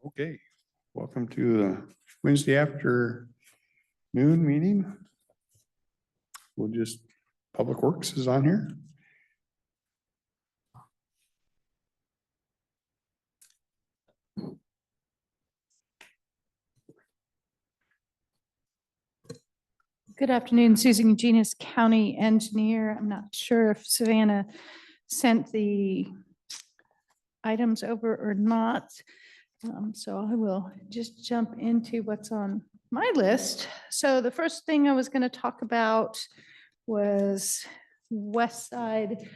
Okay, welcome to the Wednesday afternoon meeting. Public Works is on here. Good afternoon, Susan Eugenius, County Engineer. I'm not sure if Savannah sent the items over or not. So I will just jump into what's on my list. So the first thing I was going to talk about was West Side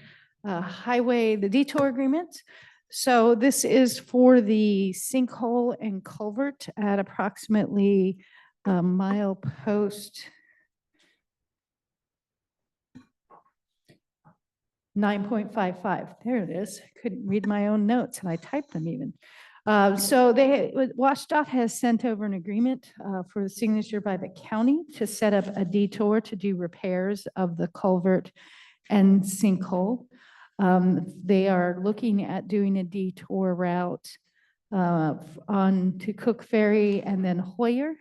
Highway, the detour agreement. So this is for the sinkhole and culvert at approximately milepost 9.55. There it is. I couldn't read my own notes and I typed them even. So WashDOT has sent over an agreement for the signature by the county to set up a detour to do repairs of the culvert and sinkhole. They are looking at doing a detour route on to Cook Ferry and then Hoyer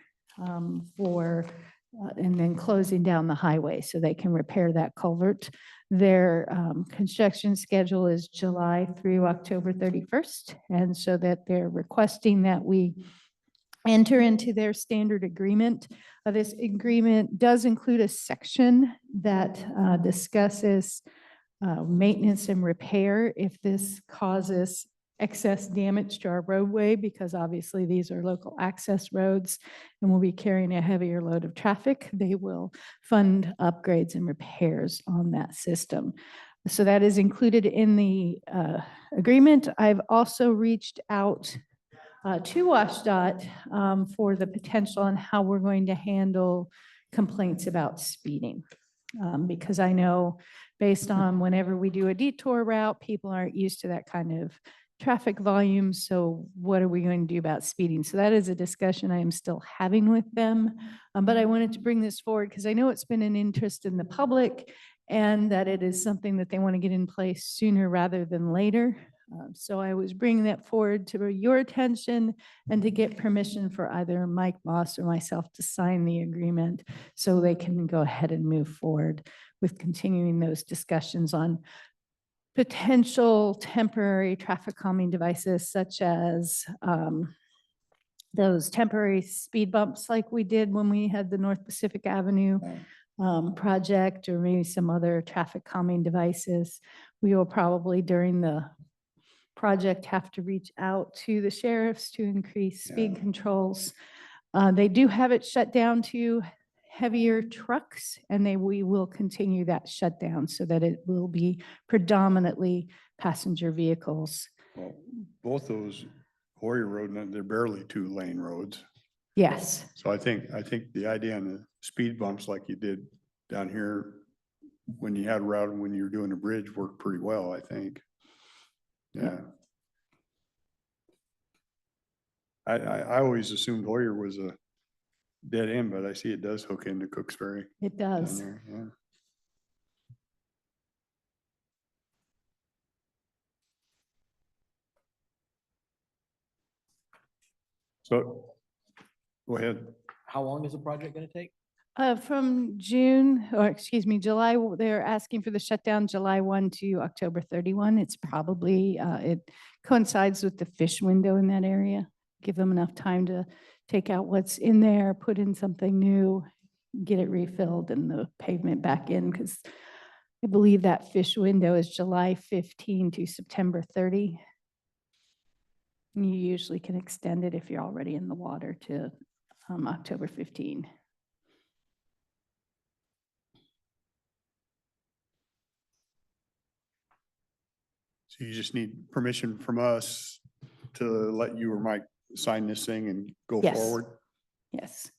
and then closing down the highway so they can repair that culvert. Their construction schedule is July through October 31st. And so that they're requesting that we enter into their standard agreement. This agreement does include a section that discusses maintenance and repair if this causes excess damage to our roadway, because obviously these are local access roads and we'll be carrying a heavier load of traffic. They will fund upgrades and repairs on that system. So that is included in the agreement. I've also reached out to WashDOT for the potential on how we're going to handle complaints about speeding. Because I know based on whenever we do a detour route, people aren't used to that kind of traffic volume. So what are we going to do about speeding? So that is a discussion I am still having with them. But I wanted to bring this forward because I know it's been an interest in the public and that it is something that they want to get in place sooner rather than later. So I was bringing that forward to your attention and to get permission for either Mike Moss or myself to sign the agreement so they can go ahead and move forward with continuing those discussions on potential temporary traffic calming devices such as those temporary speed bumps like we did when we had the North Pacific Avenue project, or maybe some other traffic calming devices. We will probably during the project have to reach out to the sheriffs to increase speed controls. They do have it shut down to heavier trucks, and we will continue that shutdown so that it will be predominantly passenger vehicles. Well, both those Hoyer Road, they're barely 2-lane roads. Yes. So I think the idea on the speed bumps like you did down here when you had route when you were doing a bridge worked pretty well, I think. Yeah. I always assumed Hoyer was a dead end, but I see it does hook into Cooks Ferry. It does. Down there, yeah. So, go ahead. How long is the project going to take? From June, or excuse me, July, they're asking for the shutdown July 1 to October 31. It's probably, it coincides with the fish window in that area. Give them enough time to take out what's in there, put in something new, get it refilled and the pavement back in, because I believe that fish window is July 15 to September 30. You usually can extend it if you're already in the water to October 15. So you just need permission from us to let you or Mike sign this thing and go Yes. forward? Yes.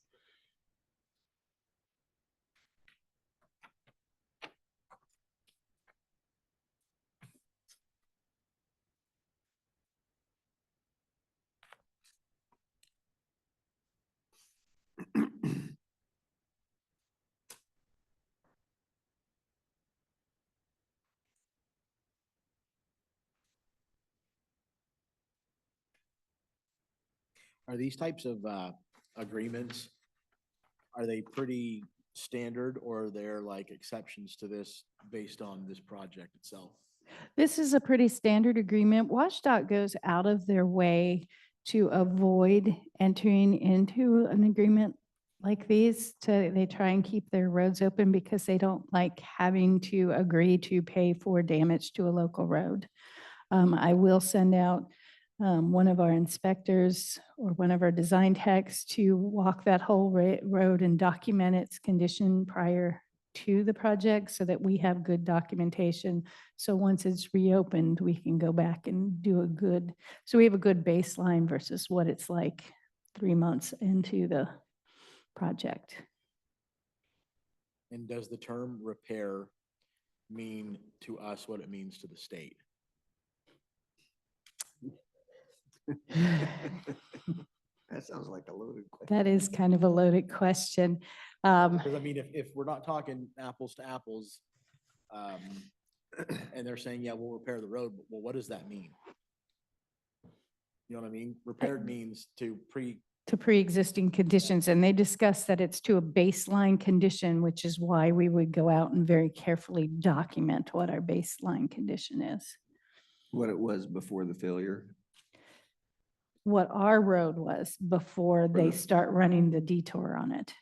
Are these types of agreements, are they pretty standard or are there like exceptions to this based on this project itself? This is a pretty standard agreement. WashDOT goes out of their way to avoid entering into an agreement like these. They try and keep their roads open because they don't like having to agree to pay for damage to a local road. I will send out one of our inspectors or one of our design techs to walk that whole road and document its condition prior to the project so that we have good documentation. So once it's reopened, we can go back and do a good, so we have a good baseline versus what it's like 3 months into the project. And does the term repair mean to us what it means to the state? That sounds like a loaded question. That is kind of a loaded question. Because I mean, if we're not talking apples to apples, and they're saying, yeah, we'll repair the road, but well, what does that mean? You know what I mean? Repaired means to pre-existing conditions, and they discussed that it's to a baseline condition, which is why we would go out and very carefully document what our baseline condition is. What it was before the failure. What our road was before they the- start running the detour on it.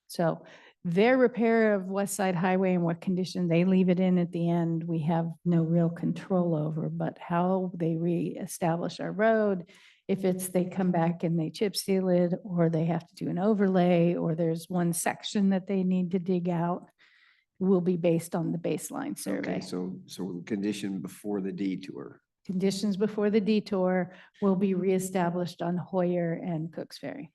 So their repair of West Side Highway and what condition they leave it in at the end, we have no real control over, but how they reestablish our road, if it's they come back and they chip seal it, or they have to do an overlay, or there's one section that they need to dig out, will be based on the baseline survey. Okay, so the condition before the detour. Conditions before the detour will be reestablished on Hoyer and Cooks Ferry.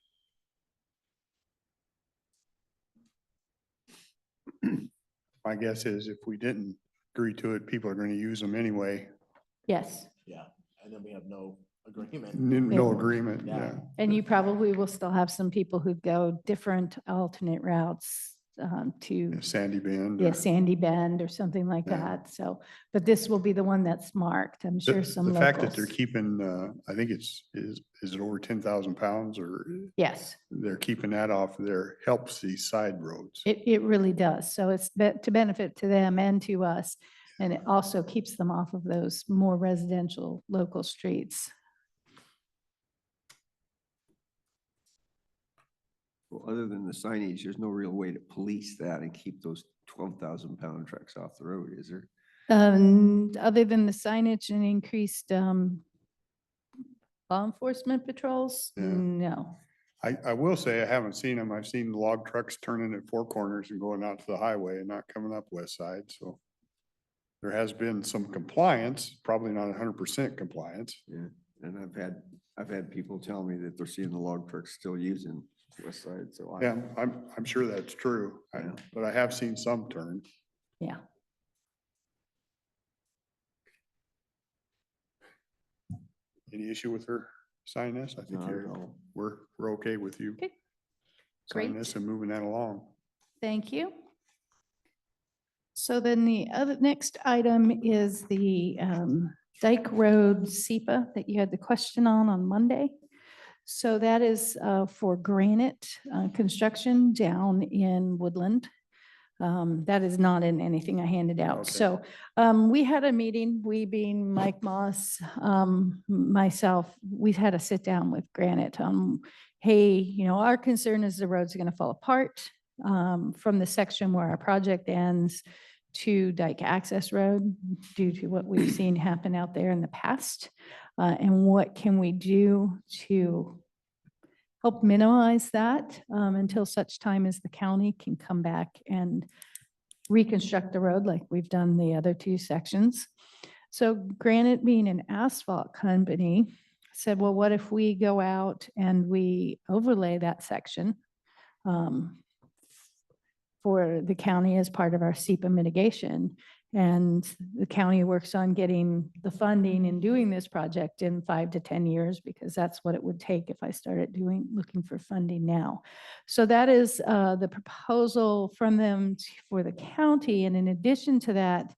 My guess is if we didn't agree to it, people are going to use them anyway. Yes, yeah, and then we have no agreement. No agreement, Yeah. yeah. and you probably will still have some people who go different alternate routes to Sandy Bend. yeah, or- Sandy Bend or something like Yeah. that. So, but this will be the one that's marked. I'm sure some The fact that they're locals. keeping, I think is it over 10,000 pounds, or Yes, they're keeping that off there helps these side roads. it really does. So it's to benefit to them and to us. And it also keeps them off of those more residential local streets. Well, other than the signage, there's no real way to police that and keep those 12,000-pound trucks off the road, is there? Other than the signage and increased law enforcement patrols, Yeah. no. I will say I haven't seen them. I've seen log trucks turning at four corners and going out to the highway and not coming up West Side, so. There has been some compliance, probably not 100% compliance. Yeah, and I've had people tell me that they're seeing the log trucks still using West Side, so. Yeah, I'm sure that's true, Yeah. but I have seen some turn. Yeah. Any issue with her signing this? I think Not at all. we're okay with you. Okay. Signing Great. this and moving that along. Thank you. So then the next item is the Dyke Road SEPA that you had the question on Monday. So that is for granite construction down in Woodland. That is not in anything I handed out. Okay. So we had a meeting, we being Mike Moss, myself, we had a sit down with Granite. Hey, our concern is the road's going to fall apart from the section where our project ends to Dyke Access Road due to what we've seen happen out there in the past. And what can we do to help minimize that until such time as the county can come back and reconstruct the road like we've done the other two sections. So Granite, being an asphalt company, said, well, what if we go out and we overlay that section for the county as part of our SEPA mitigation? And the county works on getting the funding and doing this project in 5 to 10 years, because that's what it would take if I started looking for funding now. So that is the proposal from them for the county. And in addition to that,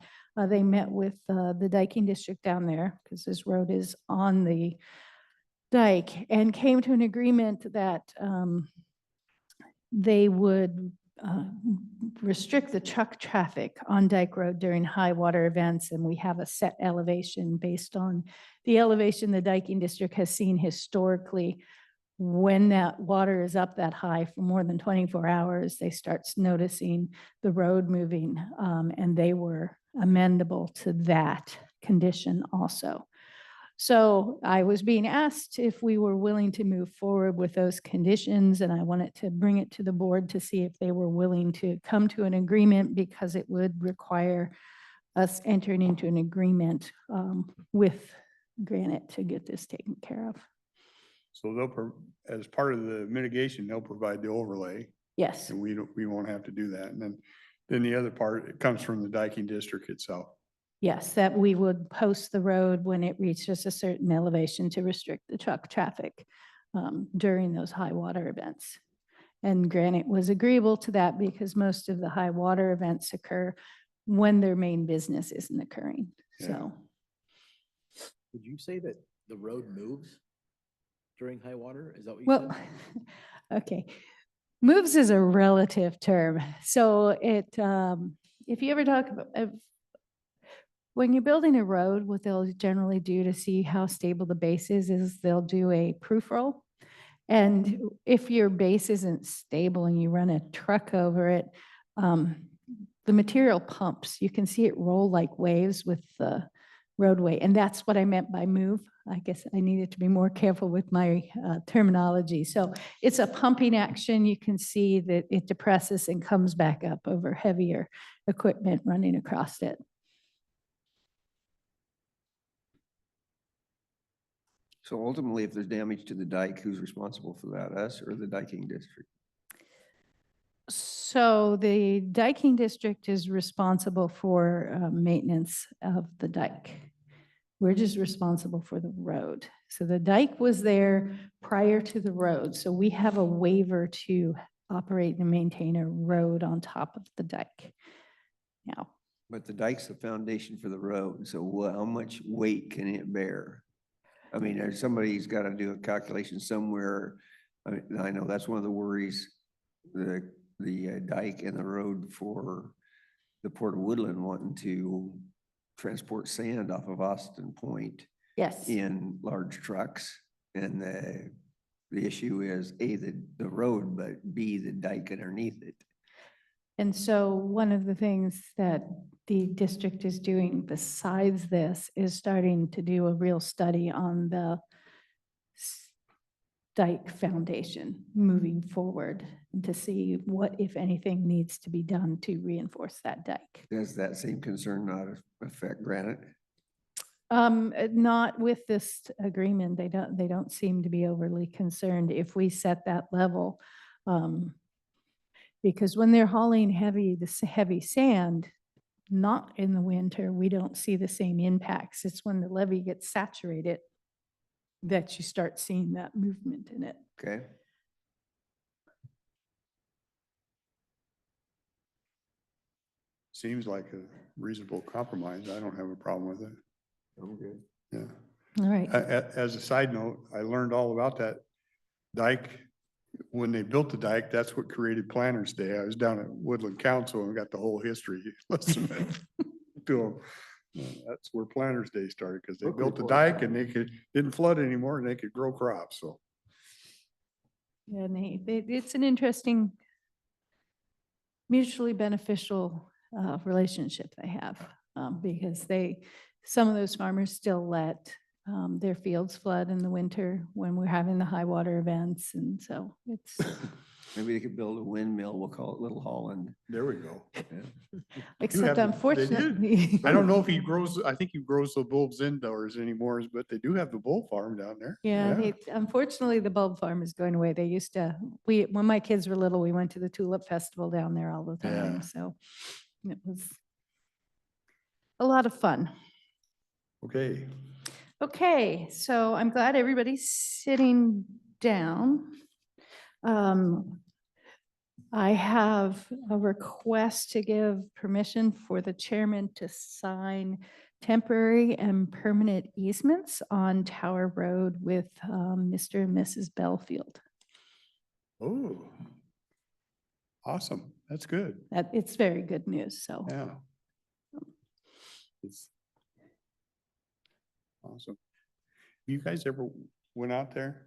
they met with the Dyking District down there, because this road is on the dike and came to an agreement that they would restrict the truck traffic on Dike Road during high water events. And we have a set elevation based on the elevation the diking district has seen historically. When that water is up that high for more than 24 hours, they start noticing the road moving, and they were amendable to that condition also. So I was being asked if we were willing to move forward with those conditions, and I wanted to bring it to the board to see if they were willing to come to an agreement, because it would require us entering into an agreement with Granite to get this taken care of. So as part of the mitigation, they'll provide the overlay, Yes, and we won't have to do that. And then the other part, it comes from the diking district itself. yes, that we would post the road when it reaches a certain elevation to restrict the truck traffic during those high water events. And Granite was agreeable to that because most of the high water events occur when their main business isn't occurring. Yeah. So, Did you say that the road moves during high water? Is that what you well, said? okay. Moves is a relative term. So if you ever talk about, when you're building a road, what they'll generally do to see how stable the base is they'll do a proof roll. And if your base isn't stable and you run a truck over it, the material pumps. You can see it roll like waves with the roadway. And that's what I meant by move. I guess I needed to be more careful with my terminology. So it's a pumping action. You can see that it depresses and comes back up over heavier equipment running across it. So ultimately, if there's damage to the dike, who's responsible for that, us or the diking district? So the diking district is responsible for maintenance of the dike. We're just responsible for the road. So the dike was there prior to the road. So we have a waiver to operate and maintain a road on top of the dike. Now, But the dike's the foundation for the road, so how much weight can it bear? I mean, there's somebody's got to do a calculation somewhere. I know that's one of the worries, the dike and the road for the Port of Woodland wanting to transport sand off of Austin Point yes. in large trucks. And the issue is A, the road, but B, the dike underneath it. And so one of the things that the district is doing besides this is starting to do a real study on the dike foundation moving forward to see what, if anything, needs to be done to reinforce that dike. Does that same concern not affect Granite? Not with this agreement. They don't seem to be overly concerned if we set that level. Because when they're hauling heavy sand, not in the winter, we don't see the same impacts. It's when the levee gets saturated that you start seeing that movement in it. Okay. Seems like a reasonable compromise. I don't have a problem with it. I'm good. Yeah. All right. As a side note, I learned all about that dike. When they built the dike, that's what created Planners Day. I was down at Woodland Council and got the whole history. Listen to them. That's where Planners Day started, because they Book built the report. dike and didn't flood anymore and they could grow crops. So Yeah, it's an interesting, mutually beneficial relationship they have, because some of those farmers still let their fields flood in the winter when we're having the high water events. And so it's, Maybe they could build a windmill. We'll call it Little Holland. there we go. Yeah. except they did. unfortunately. I don't know if I think he grows the bulbs indoors anymore, but they do have the bull farm down there. Yeah, unfortunately, the bulb farm is going away. They used to, when my kids were little, we went to the Tulip Festival down there all the time. Yeah. So it was a lot of fun. Okay. Okay, so I'm glad everybody's sitting down. I have a request to give permission for the chairman to sign temporary and permanent easements on Tower Road with Mr. and Mrs. Belfield. Oh. Awesome. That's good. That, it's very good news, so. Yeah. It's awesome. You guys ever went out there?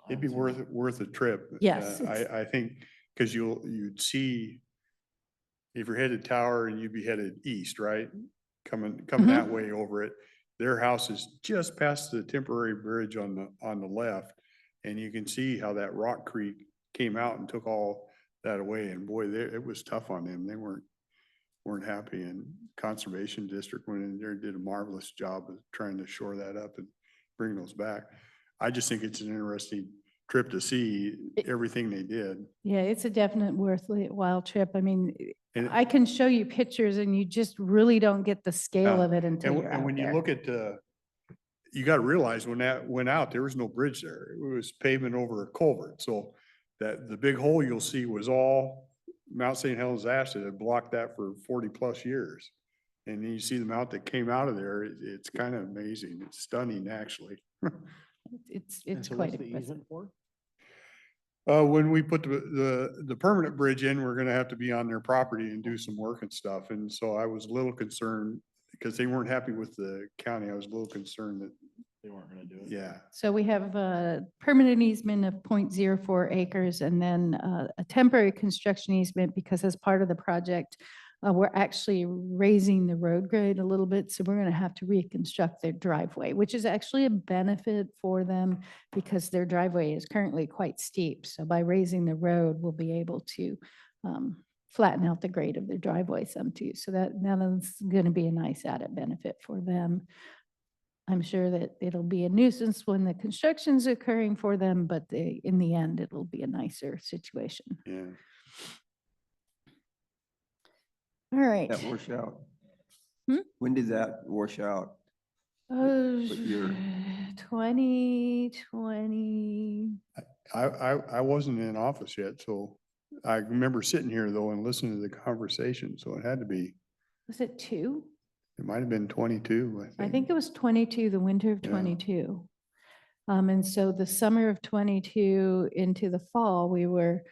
It'd be worth a trip. Yes, I think, because you'd see, if you're headed Tower and you'd be headed east, right? Coming that way over it. Their house is just past the temporary bridge on the left. And you can see how that Rock Creek came out and took all that away. And boy, it was tough on them. They weren't happy, and Conservation District went in there and did a marvelous job of trying to shore that up and bring those back. I just think it's an interesting trip to see everything they did. yeah, it's a definite worthwhile trip. I mean, And- I can show you pictures and you just really don't get the scale Yeah. of it until And, you're and out when you there. look at you got to realize when that went out, there was no bridge there. It was pavement over a culvert. So that the big hole you'll see was all Mount St. Helens ash that had blocked that for 40+ years. And then you see the amount that came out of there. It's kind of amazing. It's stunning, actually. It's quite impressive. Easement for? When we put the permanent bridge in, we're gonna have to be on their property and do some work and stuff. And so I was a little concerned because they weren't happy with the county. I was a little concerned that, They weren't gonna do it. yeah. So we have a permanent easement of 0.04 acres and then a temporary construction easement because as part of the project, we're actually raising the road grade a little bit. So we're going to have to reconstruct their driveway, which is actually a benefit for them because their driveway is currently quite steep. So by raising the road, we'll be able to flatten out the grade of their driveway some too. So that is going to be a nice added benefit for them. I'm sure that it'll be a nuisance when the construction's occurring for them, but in the end, it'll be a nicer situation. Yeah. All right. That wash out. Hmm? When did that wash out? Oh, what year? 2020. I wasn't in office yet, so I remember sitting here though and listening to the conversation. So it had to be, Was it 2? it might have been 22, I think it was 22, the winter of Yeah. 22. And so the summer of 22 into the fall, we were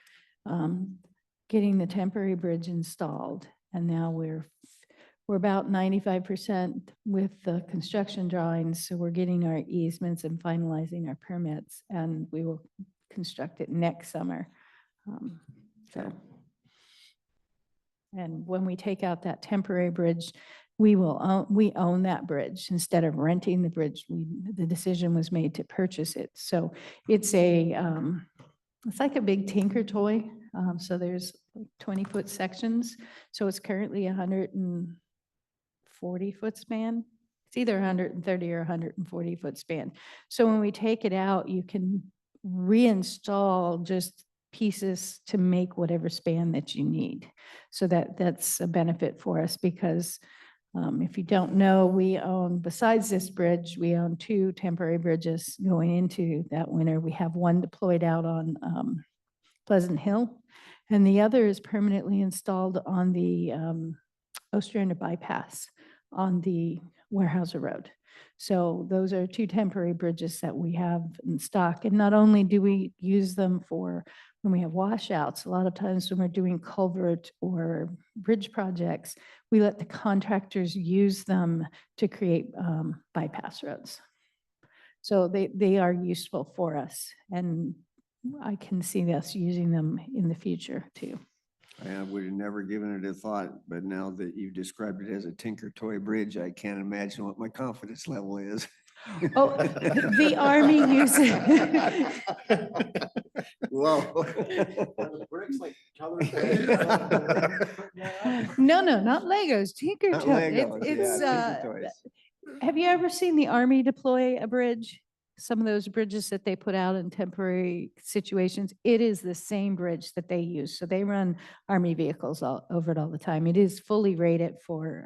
getting the temporary bridge installed. And now we're about 95% with the construction drawings. So we're getting our easements and finalizing our permits, and we will construct it next summer. So. And when we take out that temporary bridge, we own that bridge instead of renting the bridge. The decision was made to purchase it. So it's it's like a big Tinker toy. So there's 20-foot sections. So it's currently 140-foot span. It's either 130 or 140-foot span. So when we take it out, you can reinstall just pieces to make whatever span that you need. So that's a benefit for us because if you don't know, we own, besides this bridge, we own 2 temporary bridges going into that winter. We have one deployed out on Pleasant Hill, and the other is permanently installed on the Ostrander bypass on the Warehouser Road. So those are 2 temporary bridges that we have in stock. And not only do we use them for when we have washouts, a lot of times when we're doing culvert or bridge projects, we let the contractors use them to create bypass roads. So they are useful for us, and I can see us using them in the future too. I would have never given it a thought, but now that you've described it as a Tinker Toy bridge, I can't imagine what my confidence level is. Oh, the Army uses. Whoa. No, not Legos, Tinker Not Toy. Legos, It's, yeah, Tinker Toys. have you ever seen the Army deploy a bridge? Some of those bridges that they put out in temporary situations, it is the same bridge that they use. So they run Army vehicles all over it all the time. It is fully rated for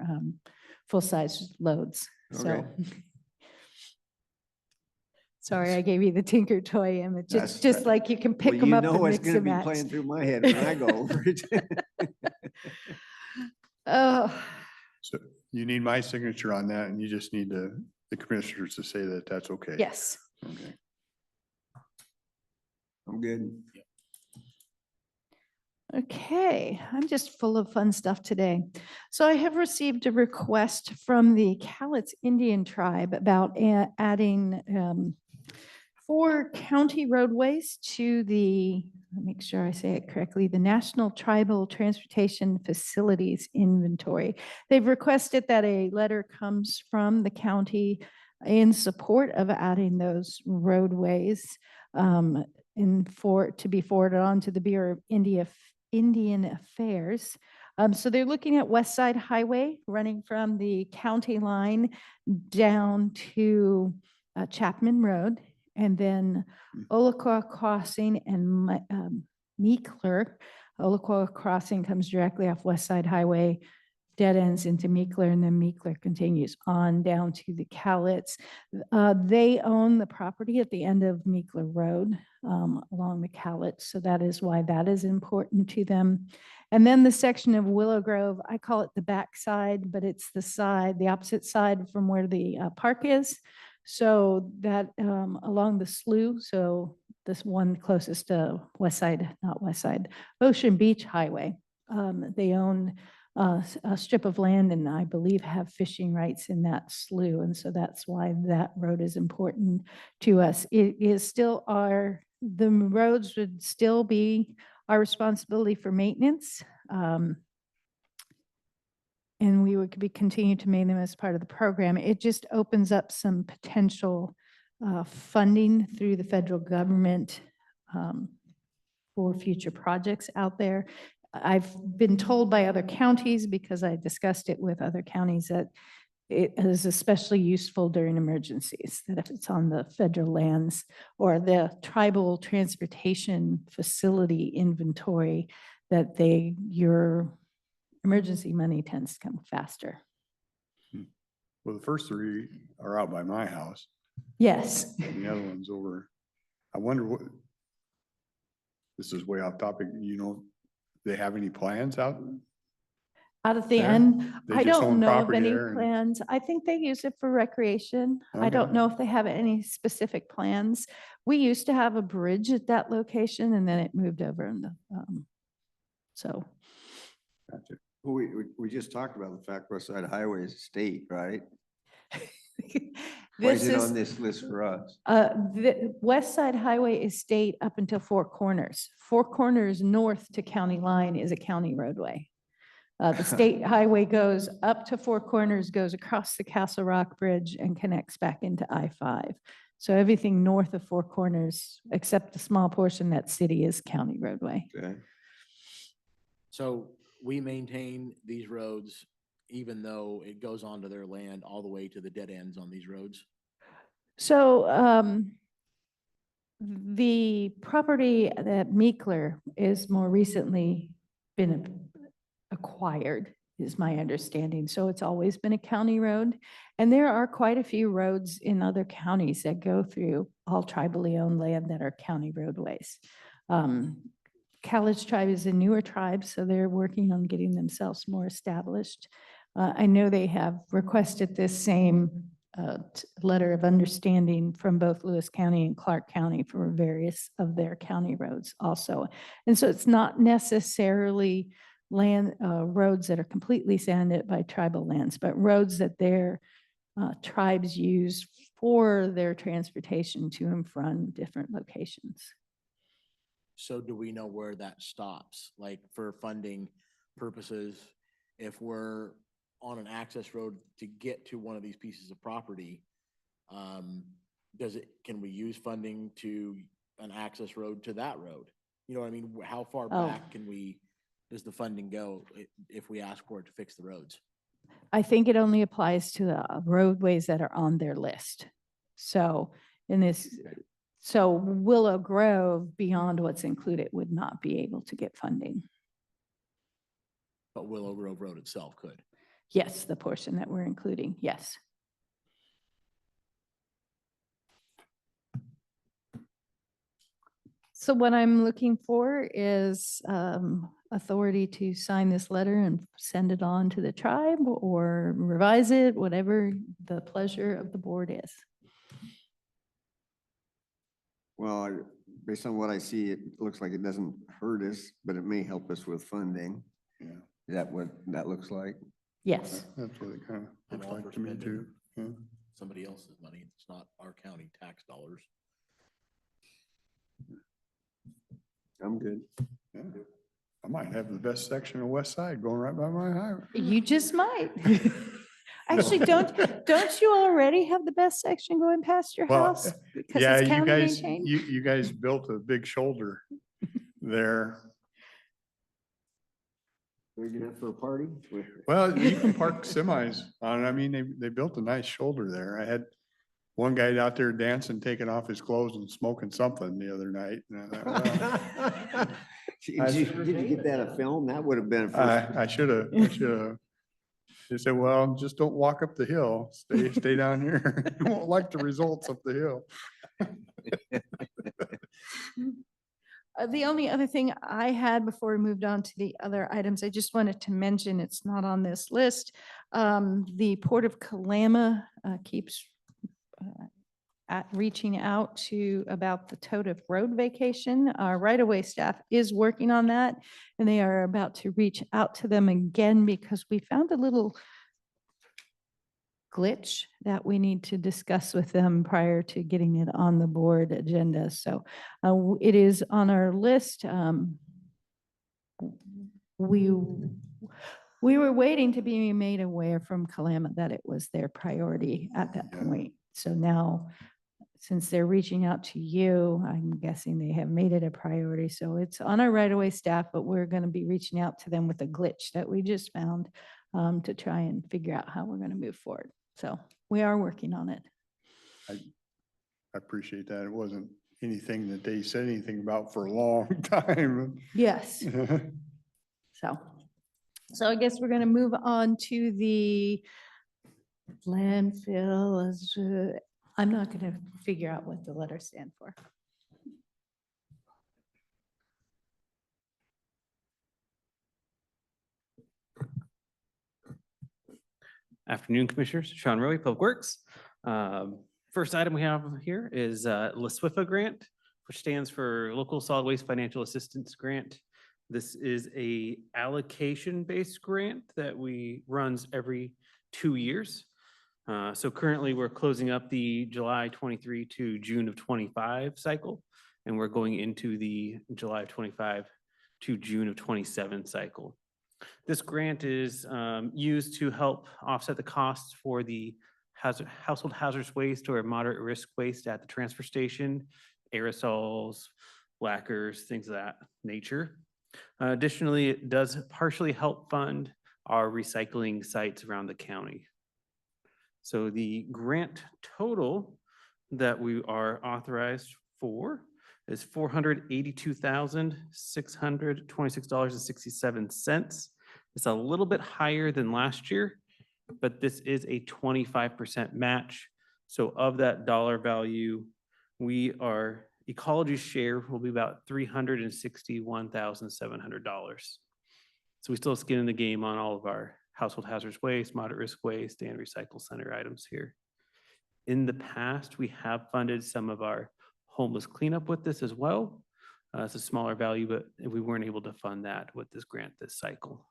full-size loads. So. Okay. Sorry, I gave you the Tinker Toy image. That's- It's just like you can Well, pick them you up and know what's mix gonna and be match. playing through my head when I go over it. Oh, So you need my signature on that and you just need the commissioners to say that that's okay. Yes. Okay. I'm good. Okay, I'm just full of fun stuff today. So I have received a request from the Cowlitz Indian Tribe about adding 4 county roadways to the, let me make sure I say it correctly, the National Tribal Transportation Facilities Inventory. They've requested that a letter comes from the county in support of adding those roadways to be forwarded on to the Bureau of Indian Affairs. So they're looking at West Side Highway running from the county line down to Chapman Road, and then Olaquah Crossing and Meekler. Olaquah Crossing comes directly off West Side Highway, dead ends into Meekler, and then Meekler continues on down to the Cowlitz. They own the property at the end of Meekler Road along the Cowlitz, so that is why that is important to them. And then the section of Willow Grove, I call it the back side, but it's the opposite side from where the park is. So that along the slough, so this one closest to Ocean Beach Highway. They own a strip of land and I believe have fishing rights in that slough. And so that's why that road is important to us. It is still the roads would still be our responsibility for maintenance. And we would continue to maintain them as part of the program. It just opens up some potential funding through the federal government for future projects out there. I've been told by other counties, because I discussed it with other counties, that it is especially useful during emergencies, that if it's on the federal lands or the tribal transportation facility inventory, that your emergency money tends to come faster. Well, the first 3 are out by my house. Yes. And the other one's over. I wonder this is way off topic, they have any plans out? Out at the There? end, They I just don't own know of property any there and- plans. I think they use it for recreation. I Okay. don't know if they have any specific plans. We used to have a bridge at that location and then it moved over so. Gotcha. We just talked about the fact West Side Highway is a state, right? Why This is it on is, this list for us? the West Side Highway is state up until Four Corners. Four Corners north to county line is a county roadway. The state highway goes up to Four Corners, goes across the Castle Rock Bridge and connects back into I-5. So everything north of Four Corners, except the small portion that city, is county roadway. Okay. So we maintain these roads even though it goes onto their land all the way to the dead ends on these roads? So the property that Meekler is more recently been acquired, is my understanding. So it's always been a county road. And there are quite a few roads in other counties that go through all tribally owned land that are county roadways. Cowlitz tribe is a newer tribe, so they're working on getting themselves more established. I know they have requested this same letter of understanding from both Lewis County and Clark County for various of their county roads also. And so it's not necessarily roads that are completely sanded by tribal lands, but roads that their tribes use for their transportation to and from different locations. So do we know where that stops? Like for funding purposes, if we're on an access road to get to one of these pieces of property, can we use funding to an access road to that road? You know what I mean? How far Oh. back does the funding go if we ask for it to fix the roads? I think it only applies to the roadways that are on their list. So so Willow Grove, beyond what's included, would not be able to get funding. But Willow Grove Road itself could. Yes, the portion that we're including, yes. So what I'm looking for is a authority to sign this letter and send it on to the tribe or revise it, whatever the pleasure of the board is. Well, based on what I see, it looks like it doesn't hurt us, but it may help us with funding. Yeah. Is that what that looks like? Yes. That's what it kind of I'm looks all like for to me spending. too. Yeah. Somebody else's money. It's not our county tax dollars. I'm good. Yeah. I might have the best section of West Side going right by my highway. You just might. Actually, don't you already have the best section going past your Well, house? Because Yeah, it's you county guys, maintained? you guys built a big shoulder there. Big enough for a party? Well, you can park semis on it. I mean, they built a nice shoulder there. I had one guy out there dancing, taking off his clothes and smoking something the other night. And I thought, well, Did you get that a film? That would have been a first. I should have. He said, well, just don't walk up the hill. Stay down here. You won't like the results up the hill. The only other thing I had before we moved on to the other items, I just wanted to mention, it's not on this list. The Port of Kalama keeps reaching out to about the Toda Road vacation. Our right-of-way staff is working on that, and they are about to reach out to them again because we found a little glitch that we need to discuss with them prior to getting it on the board agenda. So it is on our list. We were waiting to be made aware from Kalama that it was their priority at that Yeah. point. So now, since they're reaching out to you, I'm guessing they have made it a priority. So it's on our right-of-way staff, but we're going to be reaching out to them with a glitch that we just found to try and figure out how we're going to move forward. So we are working on it. I appreciate that. It wasn't anything that they said anything about for a long time. Yes. So I guess we're going to move on to the landfill. I'm not going to figure out what the letters stand for. Afternoon, Commissioners. Sean Rowe, Public Works. First item we have here is LaSWIFA grant, which stands for Local Solid Waste Financial Assistance Grant. This is a allocation-based grant that runs every 2 years. So currently, we're closing up the July 23 to June of 25 cycle, and we're going into the July of 25 to June of 27 cycle. This grant is used to help offset the costs for the household hazardous waste or moderate risk waste at the transfer station, aerosols, lacquers, things of that nature. Additionally, it does partially help fund our recycling sites around the county. So the grant total that we are authorized for is $482,626.67. It's a little bit higher than last year, but this is a 25% match. So of that dollar value, Ecology's share will be about $361,700. So we still have skin in the game on all of our household hazardous waste, moderate risk waste, and recycle center items here. In the past, we have funded some of our homeless cleanup with this as well. It's a smaller value, but we weren't able to fund that with this grant this cycle.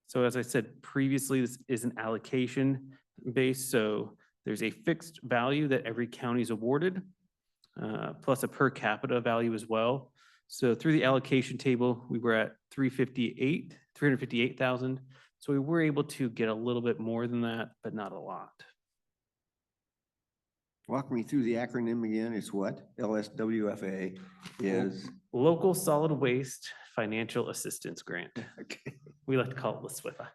So as I said previously, this is an allocation base. So there's a fixed value that every county is awarded, plus a per capita value as well. So through the allocation table, we were at 358,000. So we were able to get a little bit more than that, but not a lot. Walk me through the acronym again. It's what? LSWFA is. Local Solid Waste Financial Assistance Grant. Okay. We like to call it LaSWIFA.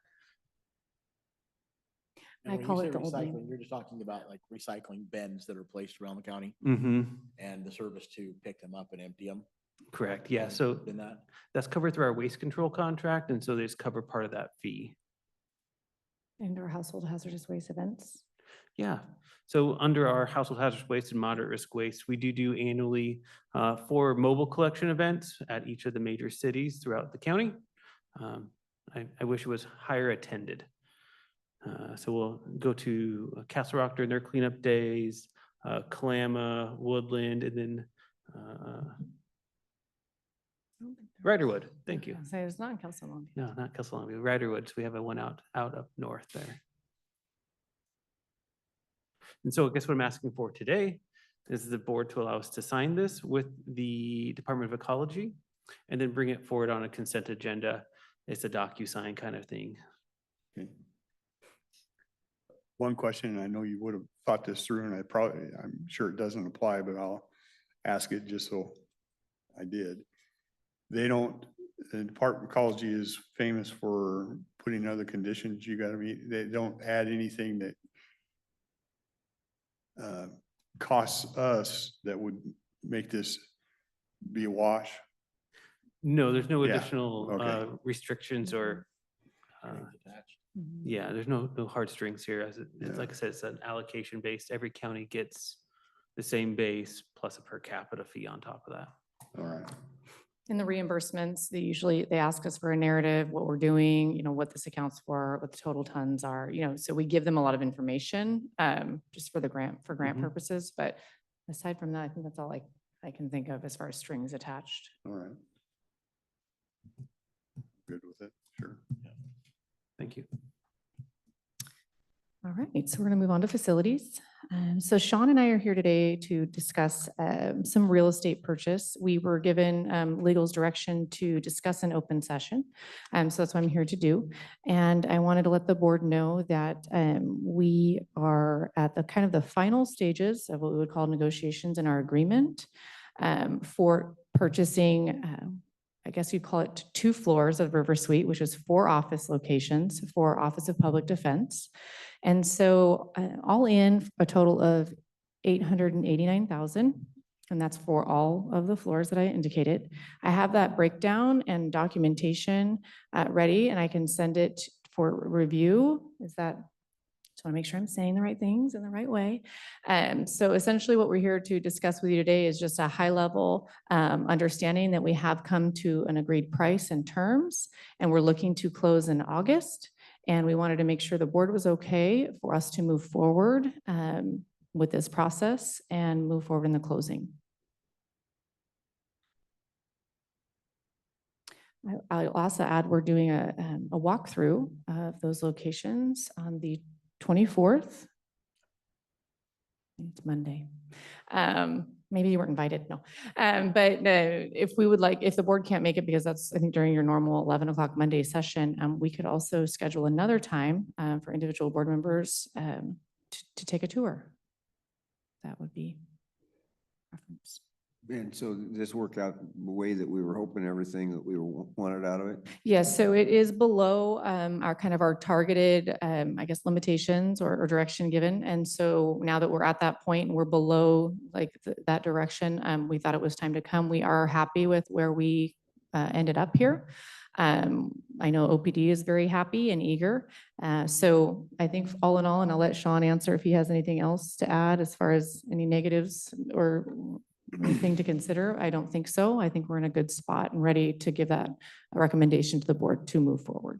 And I when call you it say the old name. recycling, you're just talking about like recycling bins that are placed around the county Mm-hmm. and the service to pick them up and empty them. Correct. Yeah. So In that, that's covered through our waste control contract. And so they just cover part of that fee. And our household hazardous waste events. Yeah. So under our household hazardous waste and moderate risk waste, we do annually 4 mobile collection events at each of the major cities throughout the county. I wish it was higher attended. So we'll go to Castle Rock during their cleanup days, Kalama, Woodland, and then Riderwood. Thank you. So it's not in Kelso. No, not Castle Riderwood. So we have a one out up north there. And so I guess what I'm asking for today is the board to allow us to sign this with the Department of Ecology and then bring it forward on a consent agenda. It's a DocuSign kind of thing. Okay. One question, and I know you would have thought this through, and I'm sure it doesn't apply, but I'll ask it just so I did. The Department of Ecology is famous for putting other conditions you gotta meet. They don't add anything that costs us that would make this be a wash. No, there's no Yeah, additional okay. restrictions or, Strings attached. yeah, there's no hard strings here. As it's Yeah. like I said, it's an allocation based. Every county gets the same base plus a per capita fee on top of that. All right. In the reimbursements, they ask us for a narrative, what we're doing, what this accounts for, what the total tons are, so we give them a lot of information, just for grant Mhm. purposes. But aside from that, I think that's all I can think of as far as strings attached. All right. Good with it, sure. Thank you. All right, so we're going to move on to facilities. So Sean and I are here today to discuss some real estate purchase. We were given legal's direction to discuss an open session. So that's what I'm here to do. And I wanted to let the board know that we are at the kind of the final stages of what we would call negotiations in our agreement for purchasing I guess you'd call it 2 floors of River Suite, which is 4 office locations for Office of Public Defense. And so all in a total of $889,000, and that's for all of the floors that I indicated. I have that breakdown and documentation ready, and I can send it for review. Just want to make sure I'm saying the right things in the right way. So essentially what we're here to discuss with you today is just a high level understanding that we have come to an agreed price and terms, and we're looking to close in August. And we wanted to make sure the board was okay for us to move forward with this process and move forward in the closing. I'll also add, we're doing a walkthrough of those locations on the 24th. It's Monday. Maybe you weren't invited, no. But if the board can't make it, because that's, I think, during your normal 11 o'clock Monday session, we could also schedule another time for individual board members to take a tour. That would be preference. And so this worked out the way that we were hoping, everything that we wanted out of it? Yes, so it is below our targeted, I guess, limitations or direction given. And so now that we're at that point and we're below that direction, we thought it was time to come. We are happy with where we ended up here. I know OPD is very happy and eager. So I think all in all, and I'll let Sean answer if he has anything else to add as far as any negatives or anything to consider. I don't think so. I think we're in a good spot and ready to give that a recommendation to the board to move forward.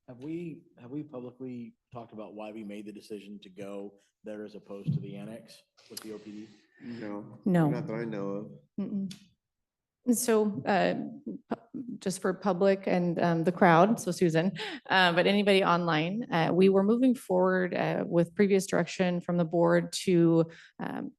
Have we publicly talked about why we made the decision to go there as opposed to the annex with the OPD? No. Not that I know of. Mm-mm. And so just for public and the crowd, so Susan, but anybody online, we were moving forward with previous direction from the board to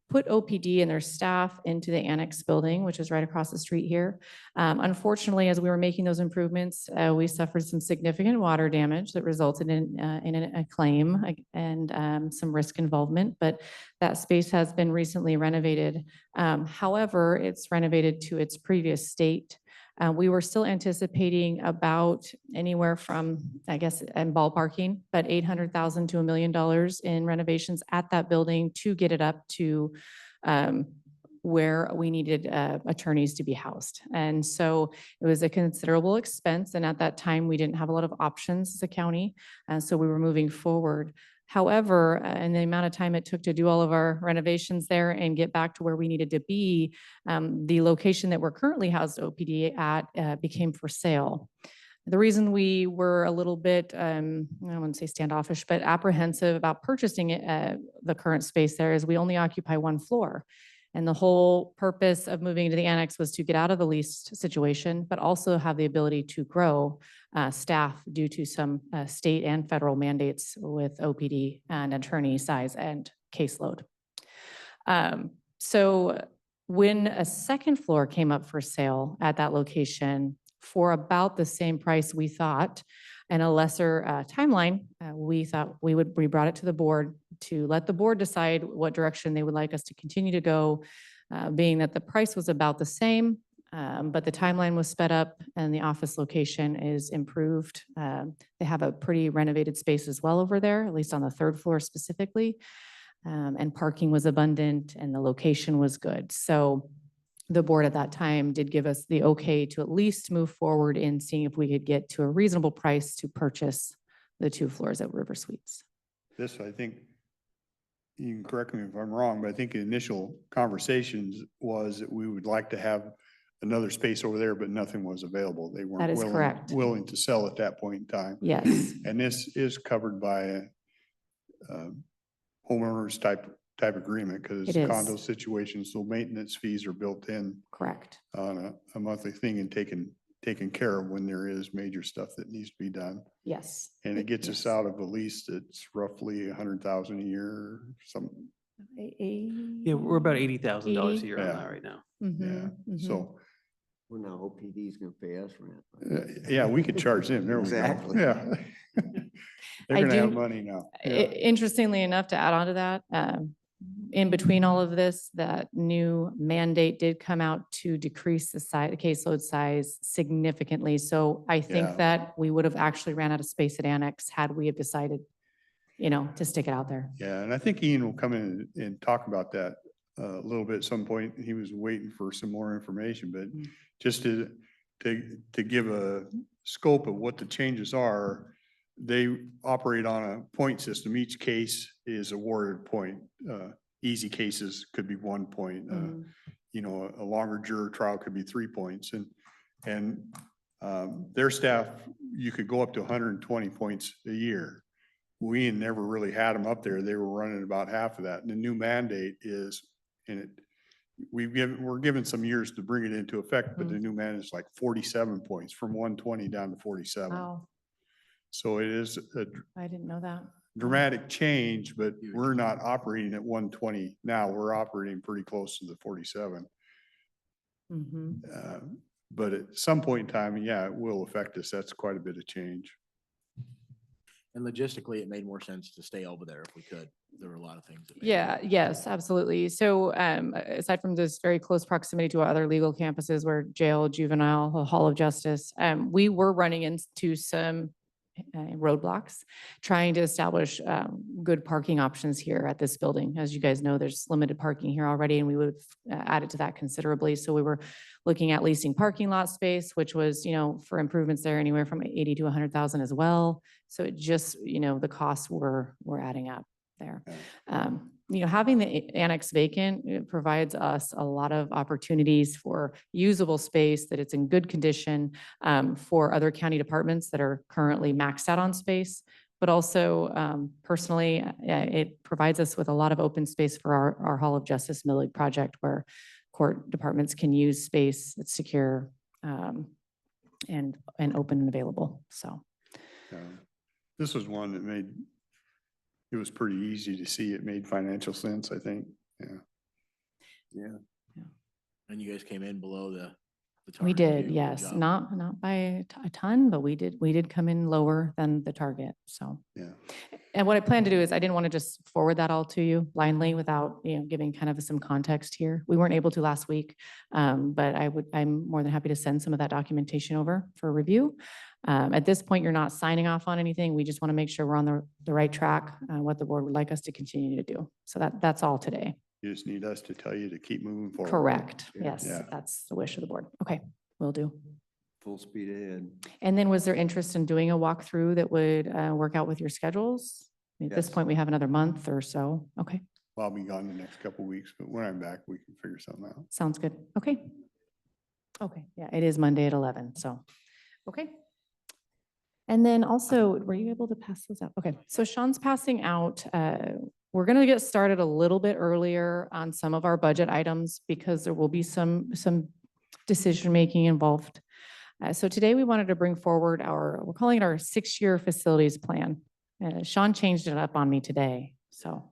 put OPD and their staff into the annex building, which is right across the street here. Unfortunately, as we were making those improvements, we suffered some significant water damage that resulted in a claim and some risk involvement, but that space has been recently renovated. However, it's renovated to its previous state. We were still anticipating about anywhere from, I guess, and ballparking, but $800,000 to $1 million in renovations at that building to get it up to where we needed attorneys to be housed. And so it was a considerable expense. And at that time, we didn't have a lot of options as a county. So we were moving forward. However, in the amount of time it took to do all of our renovations there and get back to where we needed to be, the location that we're currently housed OPD at became for sale. The reason we were a little bit, I wouldn't say standoffish, but apprehensive about purchasing the current space there is we only occupy one floor. And the whole purpose of moving to the annex was to get out of the leased situation, but also have the ability to grow staff due to some state and federal mandates with OPD and attorney size and caseload. So when a second floor came up for sale at that location for about the same price we thought, and a lesser timeline, we thought we brought it to the board to let the board decide what direction they would like us to continue to go, being that the price was about the same, but the timeline was sped up and the office location is improved. They have a pretty renovated space as well over there, at least on the third floor specifically. And parking was abundant and the location was good. So the board at that time did give us the okay to at least move forward in seeing if we could get to a reasonable price to purchase the 2 floors at River Suites. This, I think, you can correct me if I'm wrong, but I think the initial conversations was that we would like to have another space over there, but nothing was available. They That weren't is correct. willing to sell at that point in time. Yes, And this is covered by a homeowners type agreement because It is. condo situations, so maintenance fees are built in correct. on a monthly thing and taken care of when there is major stuff that needs to be done. Yes. And it gets us Yes. out of a lease that's roughly 100,000 a year, some, Yeah, we're about $80,000 a year on Yeah. that right now. yeah, so. Well, now OPD's gonna pay us rent. Yeah, we could charge them, there we go. Exactly. Yeah. They're I gonna have do- money now. I- Yeah. Interestingly enough, to add on to that, in between all of this, that new mandate did come out to decrease the size, the caseload size significantly. So I think Yeah. that we would have actually ran out of space at Annex had we have decided, to stick it out there. Yeah, and I think Ian will come in and talk about that a little bit at some point. He was waiting for some more information, but Mm. just to give a scope of what the changes are, they operate on a point system. Each case is awarded a point. Easy cases could be 1 point. Mhm. A longer juror trial could be 3 points. And their staff, you could go up to 120 points a year. We never really had them up there. They were running about half of that. And the new mandate is, we're given some years to bring it into effect, but the new mandate is like 47 points from 120 down to 47. Wow, So it is a I didn't know that. dramatic change, but we're not operating at 120 now. We're operating pretty close to the 47. Mhm. But at some point in time, yeah, it will affect us. That's quite a bit of change. And logistically, it made more sense to stay over there if we could. There were a lot of things. that made Yeah, yes, absolutely. So aside from this very close proximity to our other legal campuses where jail, juvenile, Hall of Justice, we were running into some roadblocks, trying to establish good parking options here at this building. As you guys know, there's limited parking here already, and we would have added to that considerably. So we were looking at leasing parking lot space, which was, for improvements there anywhere from 80 to 100,000 as well. So it just, the costs were adding up there. Having the annex vacant, it provides us a lot of opportunities for usable space, that it's in good condition for other county departments that are currently maxed out on space. But also personally, it provides us with a lot of open space for our Hall of Justice Mill League project, where court departments can use space that's secure and open and available. So. This was one that it was pretty easy to see. It made financial sense, I think. Yeah. And you guys came in below the We target, did, good yes, job. not by a ton, but we did come in lower than the target, so. Yeah. And what I plan to do is, I didn't want to just forward that all to you blindly without, giving kind of some context here. We weren't able to last week, but I'm more than happy to send some of that documentation over for review. At this point, you're not signing off on anything. We just want to make sure we're on the right track, what the board would like us to continue to do. So that's all today. You just need us to tell you to keep moving forward. Correct, Yeah. yes, Yeah. that's the wish of the board. Okay, will do. Full speed ahead. And then was there interest in doing a walkthrough that would work out with your schedules? At this Yes. point, we have another month or so. Okay, I'll be gone the next couple of weeks, but when I'm back, we can figure something out. sounds good. Okay. Okay, yeah, it is Monday at 11, so, okay. And then also, were you able to pass those out? Okay, so Sean's passing out, we're gonna get started a little bit earlier on some of our budget items because there will be some decision-making involved. So today we wanted to bring forward we're calling it our 6-year facilities plan. Sean changed it up on me today, so.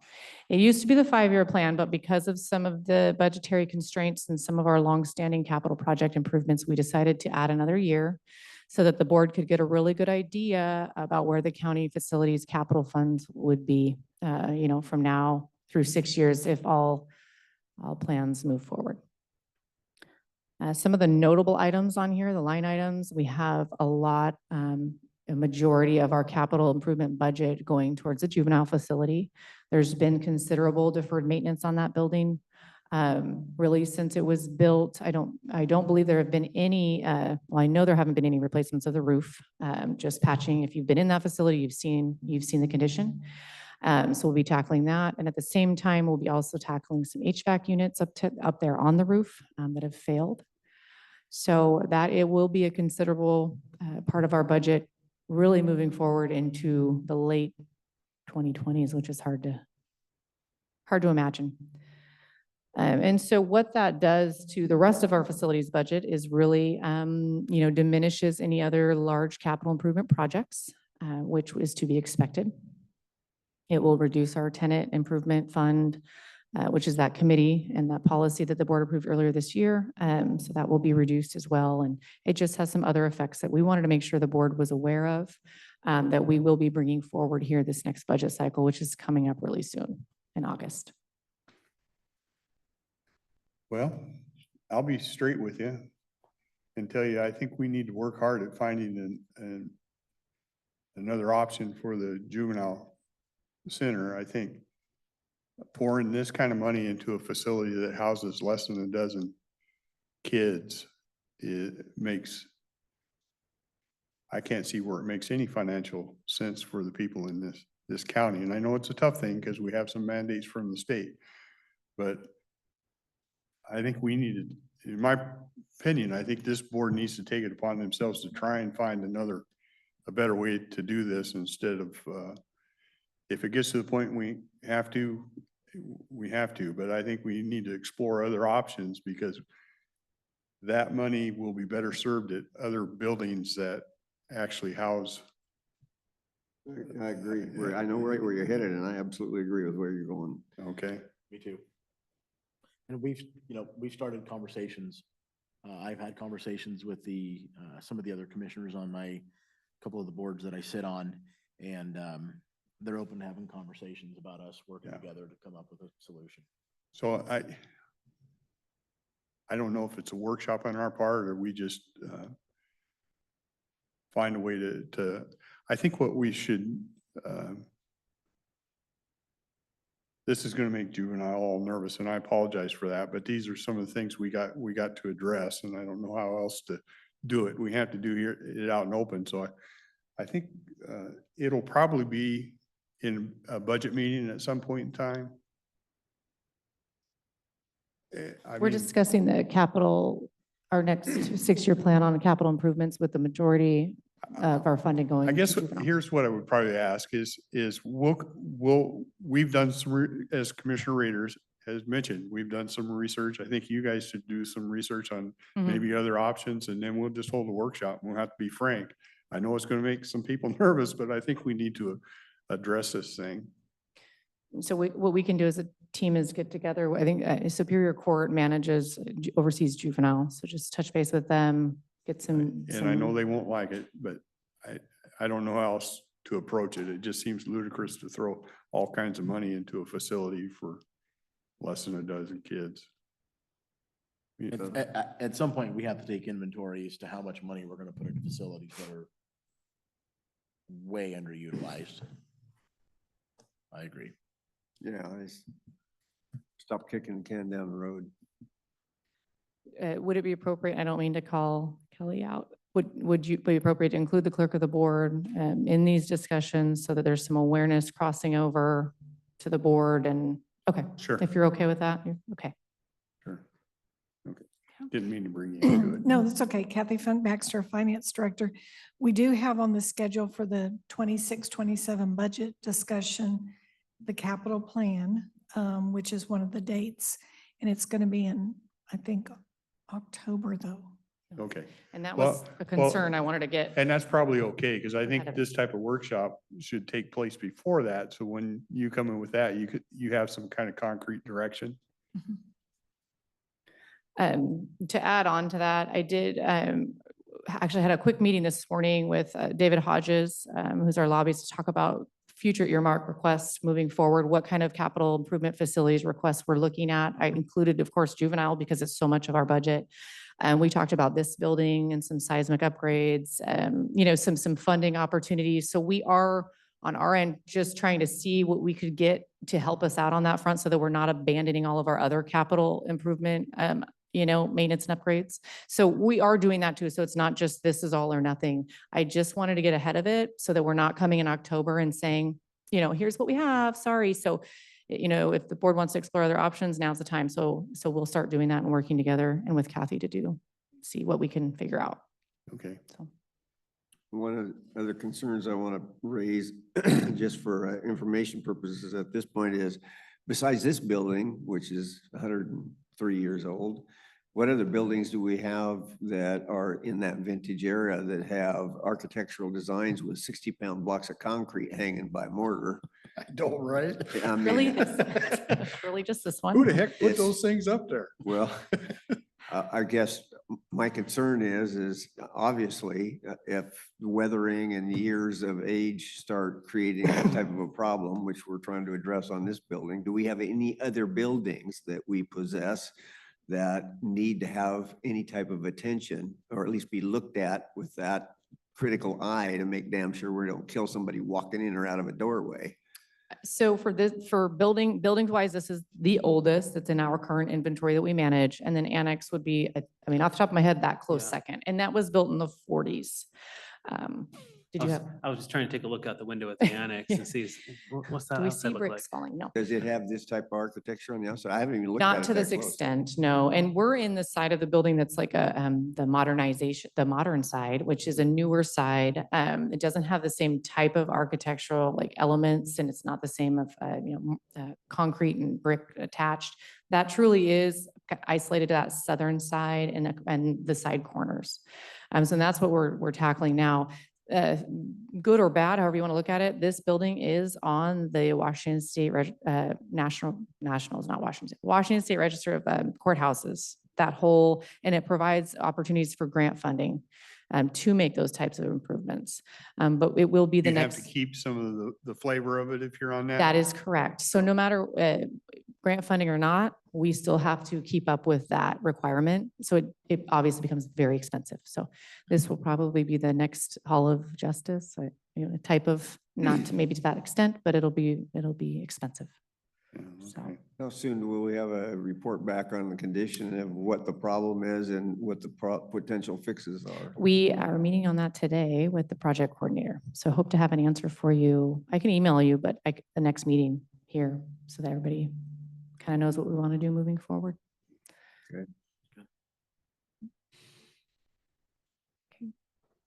It used to be the 5-year plan, but because of some of the budgetary constraints and some of our longstanding capital project improvements, we decided to add another year so that the board could get a really good idea about where the county facilities capital funds would be, from now through 6 years if all plans move forward. Some of the notable items on here, the line items, we have a majority of our capital improvement budget going towards the juvenile facility. There's been considerable deferred maintenance on that building. Really, since it was built, I don't believe there have been any, I know there haven't been any replacements of the roof, just patching. If you've been in that facility, you've seen the condition. So we'll be tackling that. And at the same time, we'll be also tackling some HVAC units up there on the roof that have failed. So that it will be a considerable part of our budget really moving forward into the late 2020s, which is hard to imagine. And so what that does to the rest of our facilities budget is really, diminishes any other large capital improvement projects, which is to be expected. It will reduce our tenant improvement fund, which is that committee and that policy that the board approved earlier this year. So that will be reduced as well. And it just has some other effects that we wanted to make sure the board was aware of, that we will be bringing forward here this next budget cycle, which is coming up really soon in August. Well, I'll be straight with you and tell you, I think we need to work hard at finding another option for the juvenile center. I think pouring this kind of money into a facility that houses less than a dozen kids, I can't see where it makes any financial sense for the people in this county. And I know it's a tough thing because we have some mandates from the state, but I think we needed, in my opinion, I think this board needs to take it upon themselves to try and find a better way to do this instead of, if it gets to the point we have to, but I think we need to explore other options because that money will be better served at other buildings that actually house. I agree. I know right where you're headed, and I absolutely agree with where you're going. Okay, Me too. And we've started conversations. I've had conversations with some of the other commissioners on my couple of the boards that I sit on, and they're open to having conversations about us working together to come up with a solution. so I don't know if it's a workshop on our part or we just find a way to, I think what we should, this is going to make juvenile all nervous and I apologize for that, but these are some of the things we got to address and I don't know how else to do it. We have to do it out in open. So I think it'll probably be in a budget meeting at some point in time. We're discussing the capital, our next 6-year plan on capital improvements with the majority of our funding going. I guess to juvenile. here's what I would probably ask is we've done some, as Commissioner Raiders has mentioned, we've done some research. I think you guys should do some research on Mhm. maybe other options and then we'll just hold a workshop. We'll have to be frank. I know it's going to make some people nervous, but I think we need to address this thing. So what we can do as a team is get together. I think Superior Court oversees juvenile. So just touch base with them, get some. And I know they won't like it, but I don't know how else to approach it. It just seems ludicrous to throw all kinds of money into a facility for less than a dozen kids. You know, At some point, we have to take inventory as to how much money we're gonna put into facilities that are way underutilized. I agree. Yeah, stop kicking the can down the road. Would it be appropriate? I don't mean to call Kelly out. would you be appropriate to include the clerk of the board in these discussions so that there's some awareness crossing over to the board and, okay, Sure, if you're okay with that, okay. sure. Okay. Didn't mean to bring you into it. No, that's okay. Kathy Funk Baxter, Finance Director. We do have on the schedule for the 26-27 budget discussion, the capital plan, which is one of the dates. And it's going to be in, I think, October, though. Okay. And that Well- was a well, concern I wanted to get. And that's probably okay, because I Ahead think of it. this type of workshop should take place before that. So when you come in with that, you have some kind of concrete direction. To add on to that, I did, actually had a quick meeting this morning with David Hodges, who's our lobbyist, to talk about future earmark requests moving forward, what kind of capital improvement facilities requests we're looking at. I included, of course, juvenile because it's so much of our budget. And we talked about this building and some seismic upgrades, some funding opportunities. So we are on our end, just trying to see what we could get to help us out on that front so that we're not abandoning all of our other capital improvement, maintenance and upgrades. So we are doing that too. So it's not just this is all or nothing. I just wanted to get ahead of it so that we're not coming in October and saying, here's what we have, sorry. So, if the board wants to explore other options, now's the time. So we'll start doing that and working together and with Kathy to see what we can figure out. Okay. So. One of the other concerns I want to raise, just for information purposes at this point is, besides this building, which is 103 years old, what other buildings do we have that are in that vintage era that have architectural designs with 60-pound blocks of concrete hanging by mortar? I don't, right? I mean, Really? Really just this one? Who the heck put It's- those things up there? Well, I guess my concern is obviously if weathering and years of age start creating that type of a problem, which we're trying to address on this building, do we have any other buildings that we possess that need to have any type of attention, or at least be looked at with that critical eye to make damn sure we don't kill somebody walking in or out of a doorway? So for buildings wise, this is the oldest that's in our current inventory that we manage. And then annex would be, off the top of my head, that close Yeah. second. And that was built in the 40s. Did you have, I was just trying to take a look out the window at the annex and see, what's that do we outside see look like? bricks falling? No. Does it have this type of architecture on the outside? I haven't even looked at it. Not to this that close. extent, no. And we're in the side of the building that's like the modern side, which is a newer side. It doesn't have the same type of architectural like elements, and it's not the same of, concrete and brick attached. That truly is isolated to that southern side and the side corners. So that's what we're tackling now. Good or bad, however you want to look at it, this building is on the Washington State Washington State Register of Courthouses, and it provides opportunities for grant funding to make those types of improvements. But it will be the You have to next, keep some of the flavor of it if you're on that. that is correct. So no matter grant funding or not, we still have to keep up with that requirement. So it obviously becomes very expensive. So this will probably be the next Hall of Justice, type of, not to maybe to that extent, but it'll be expensive. Yeah, So. okay. How soon will we have a report back on the condition of what the problem is and what the potential fixes are? We are meeting on that today with the project coordinator. So hope to have an answer for you. I can email you, but the next meeting here so that everybody kind of knows what we want to do moving forward.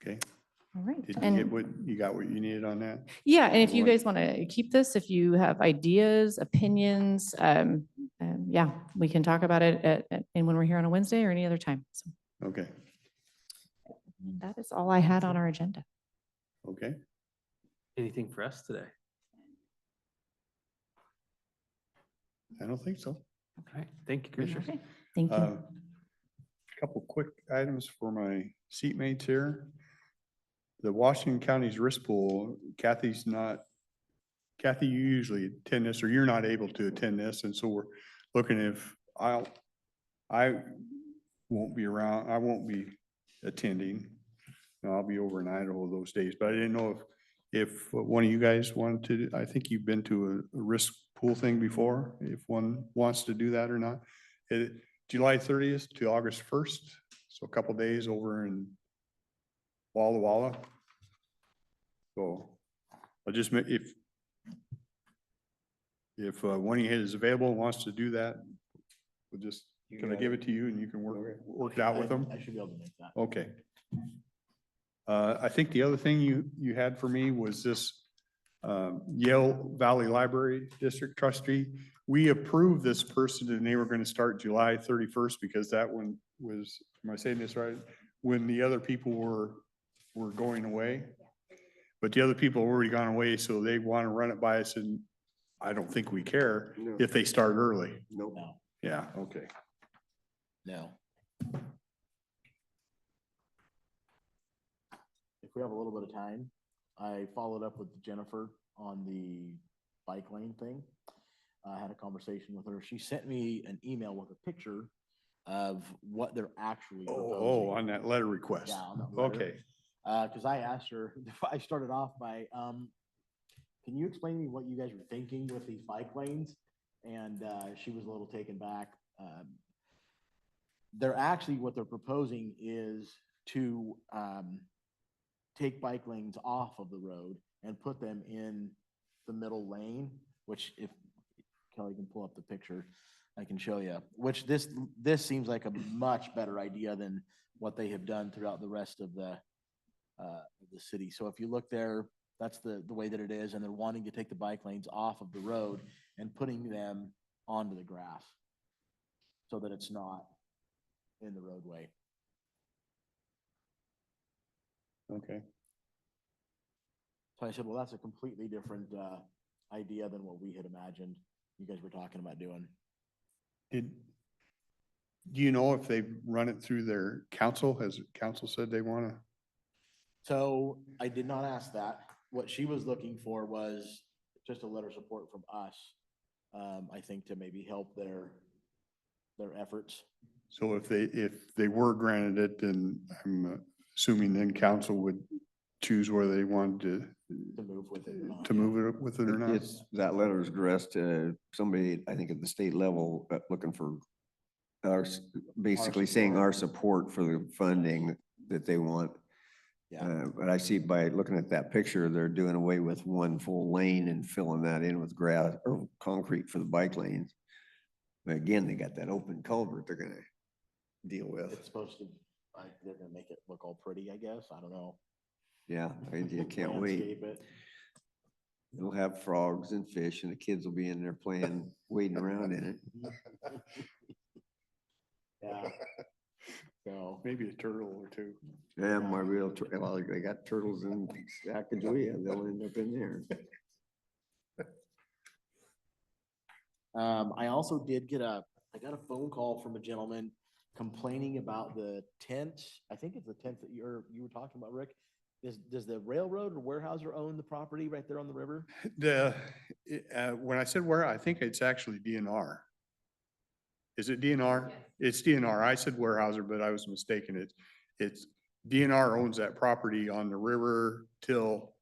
Okay. All right. Did you And get you got what you needed on that? yeah, and if you What- guys want to keep this, if you have ideas, opinions, yeah, we can talk about it and when we're here on a Wednesday or any other time. So Okay, that is all I had on our agenda. okay. Anything for us today? I don't think so. All right, thank you, Commissioners. Okay, thank you. Couple quick items for my seatmates here. The Washington County's risk pool, Kathy, you usually attend this, or you're not able to attend this, and so we're looking if I won't be around, I won't be attending. I'll be over in Idaho those days, but I didn't know if one of you guys wanted to, I think you've been to a risk pool thing before, if one wants to do that or not. July 30th to August 1st, so a couple days over in Walla Walla. So I'll just make, if one of you is available, and wants to do that, we'll just, can I give it to you and you can work it out with them? I should be able to make that. Okay. I think the other thing you had for me was this Yale Valley Library District trustee. We approved this person and they were going to start July 31st because that one was, am I saying this right? When the other people were going away. But the other people have already gone away, so they want to run it by us and I don't think we care No. if they start early. Nope. No, Yeah, okay. no. If we have a little bit of time, I followed up with Jennifer on the bike lane thing. I had a conversation with her. She sent me an email with a picture of what they're actually Oh, proposing. on that letter request. Yeah, on that letter. Okay. Cause I asked her, I started off by, can you explain to me what you guys were thinking with these bike lanes? And, she was a little taken back. They're actually, what they're proposing is to, take bike lanes off of the road and put them in the middle lane, which if Kelly can pull up the picture, I can show you, which this seems like a much better idea than what they have done throughout the rest of the city. So if you look there, that's the way that it is, and they're wanting to take the bike lanes off of the road and putting them onto the grass so that it's not in the roadway. Okay. So I said, well, that's a completely different idea than what we had imagined you guys were talking about doing. Do you know if they've run it through their council? Has council said they want to? So I did not ask that. What she was looking for was just a letter of support from us, I think, to maybe help their efforts. So if they were granted it, then I'm assuming then council would choose whether they wanted To move with it or not. to move it with it or not. It's, that letter is addressed to somebody, I think at the state level, looking for basically saying our support for the funding that they want. Yeah, But I see by looking at that picture, they're doing away with one full lane and filling that in with grass or concrete for the bike lanes. But again, they got that open culvert they're gonna deal with. it's supposed to, they're gonna make it look all pretty, I guess. I don't know. Yeah, I can't wait. Landscape it. They'll have frogs and fish and the kids will be in there playing, wading around in it. Yeah. So, Maybe a turtle or two. Yeah, my real, well, they got turtles in Sacagawea, they'll end up in there. I also did I got a phone call from a gentleman complaining about the tent. I think it's the tent that you were talking about, Rick. Does the railroad or Weyerhaeuser own the property right there on the river? When I said where, I think it's actually DNR. Is it DNR? It's DNR. I said Weyerhaeuser, but I was mistaken. It's DNR owns that property on the river till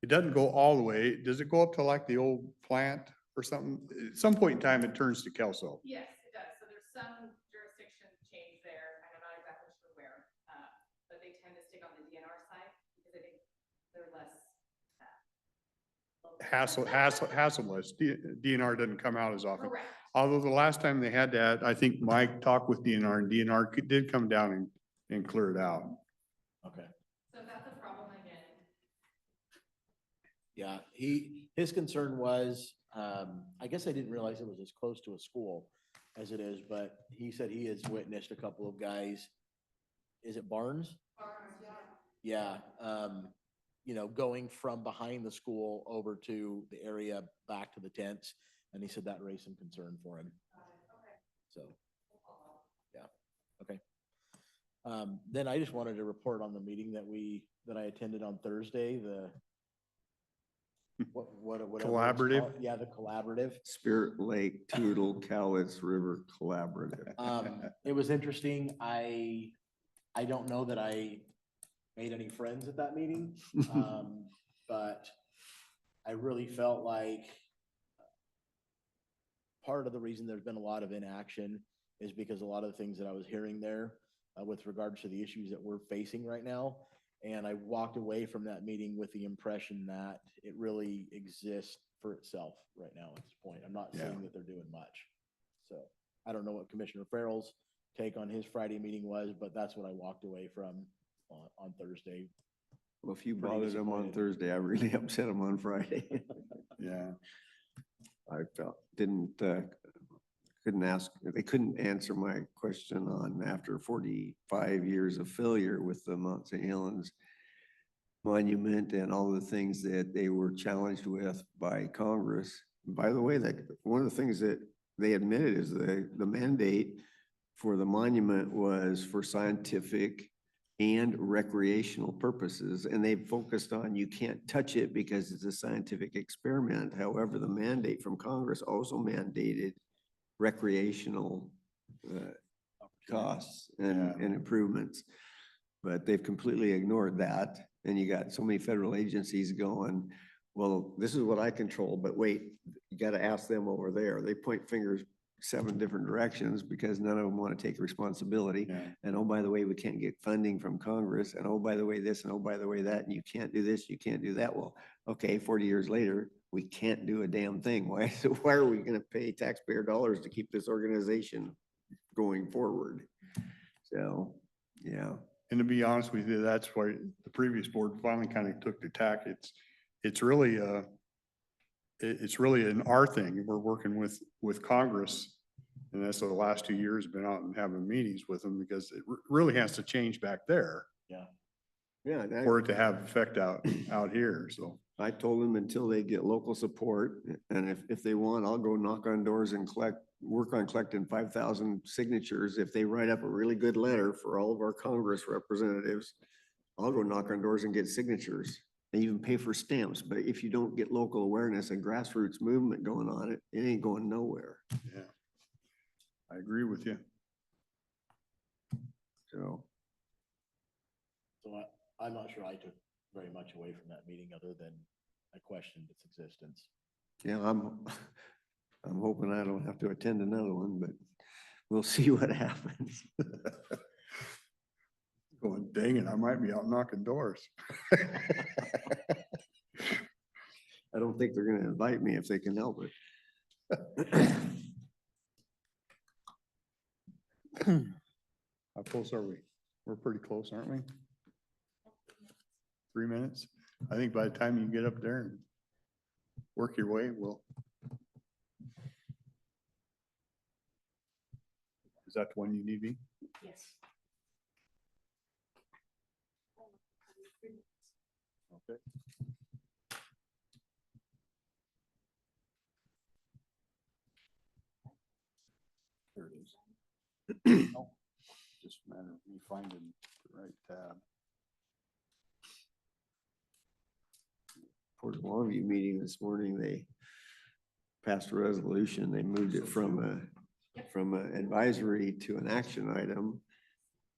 it doesn't go all the way. Does it go up to like the old plant or something? At some point in time, it turns to Kelso. Yes, it does. So there's some jurisdiction change there. I'm not exactly sure where, but they tend to stick on the DNR side because I think they're less. Hasselless. DNR doesn't come out as often. Correct. Although the last time they had that, I think Mike talked with DNR and DNR did come down and clear it out. Okay. So if that's a problem again. Yeah, his concern was, I guess I didn't realize it was as close to a school as it is, but he said he has witnessed a couple of guys. Is it Barnes? Yeah, going from behind the school over to the area back to the tents. And he said that raised some concern for him. So, yeah, okay. Then I just wanted to report on the meeting that I attended on Thursday, whatever it's Collaborative? called. Yeah, the collaborative. Spirit Lake Toodle Cowlitz River Collaborative. It was interesting. I don't know that I made any friends at that meeting. But I really felt like part of the reason there's been a lot of inaction is because a lot of the things that I was hearing there with regards to the issues that we're facing right now. And I walked away from that meeting with the impression that it really exists for itself right now at this point. I'm not saying that they're doing much. So I don't know what Commissioner Farrell's take on his Friday meeting was, but that's what I walked away from on Thursday. Well, if you Pretty bothered them on disappointed. Thursday, I really upset them on Friday. Yeah. I felt, they couldn't answer my question on after 45 years of failure with the Mount St. Helens monument and all the things that they were challenged with by Congress. By the way, that one of the things that they admitted is the mandate for the monument was for scientific and recreational purposes. And they focused on you can't touch it because it's a scientific experiment. However, the mandate from Congress also mandated recreational costs and improvements. But they've completely ignored that. And you got so many federal agencies going, well, this is what I control, but wait, you got to ask them over there. They point fingers 7 different directions because none of them want to take responsibility. Yeah. And oh, by the way, we can't get funding from Congress. And oh, by the way, this, and oh, by the way, that, and you can't do this, you can't do that. Well, okay, 40 years later, we can't do a damn thing. Why are we going to pay taxpayer dollars to keep this organization going forward? So, yeah. And to be honest with you, that's why the previous board finally kind of took the tack. It's really an our thing. We're working with Congress. And that's the last 2 years been out and having meetings with them because it really has to change back there Yeah. for it to have effect out here. So. I told them until they get local support, and if they want, I'll go knock on doors and work on collecting 5,000 signatures. If they write up a really good letter for all of our Congress representatives, I'll go knock on doors and get signatures. They even pay for stamps, but if you don't get local awareness and grassroots movement going on it, it ain't going nowhere. Yeah, I agree with you. So, I'm not sure I took very much away from that meeting other than I questioned its existence. yeah, I'm hoping I don't have to attend another one, but we'll see what happens. Going, dang it, I might be out knocking doors. I don't think they're gonna invite me if they can help it. How close are we? We're pretty close, aren't we? 3 minutes? I think by the time you get up there and work your way, is that the one you need me? Yes. Okay. There it is. Oh, just a matter of me finding the right tab. For the Longview meeting this morning, they passed a resolution. They moved it from an advisory to an action item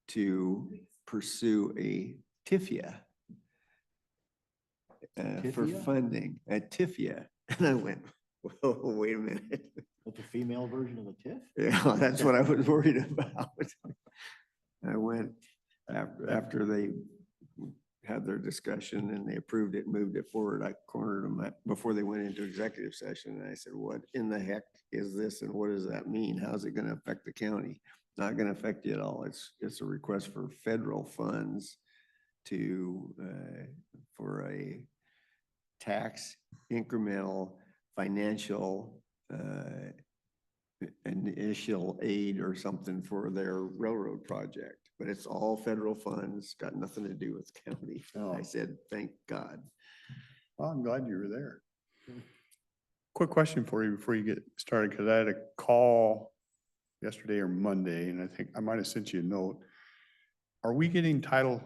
to pursue a TIFIA for TIFIA? funding, a TIFIA. And I went, whoa, wait a minute. Like the female version of the TIF? Yeah, that's what I was worried about. I went after they had their discussion and they approved it, moved it forward. I cornered them before they went into executive session. And I said, what in the heck is this? And what does that mean? How's it going to affect the county? Not going to affect you at all. It's a request for federal funds for a tax incremental financial initial aid or something for their railroad project. But it's all federal funds, got nothing to do with county. Oh. I said, thank God. Well, I'm glad you were there. Quick question for you before you get started, because I had a call yesterday or Monday, and I think I might have sent you a note. Are we getting title,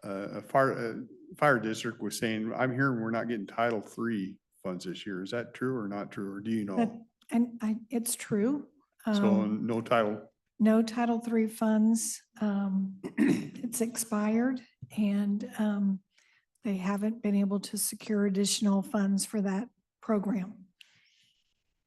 fire district was saying, I'm hearing we're not getting Title III funds this year. Is that true or not true, or do you That- know? And it's true. So no title, No Title III funds. It's expired and they haven't been able to secure additional funds for that program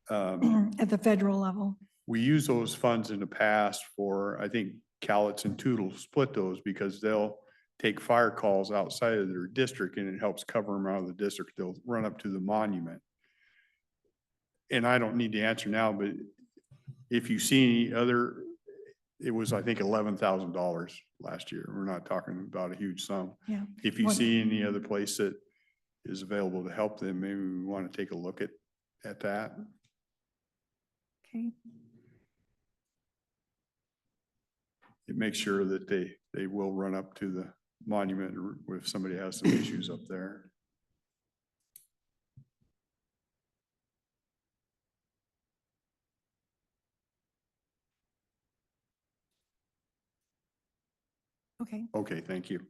at the federal level. we used those funds in the past for, I think, Cowlitz and Tootle split those because they'll take fire calls outside of their district and it helps cover them out of the district. They'll run up to the monument. And I don't need the answer now, but if you see any other, it was, I think, $11,000 last year. We're not talking about a huge sum. Yeah. If you One- see any other place that is available to help them, maybe we want to take a look at that. Okay. It makes sure that they will run up to the monument or if somebody has some issues up there. Okay. Okay, thank you.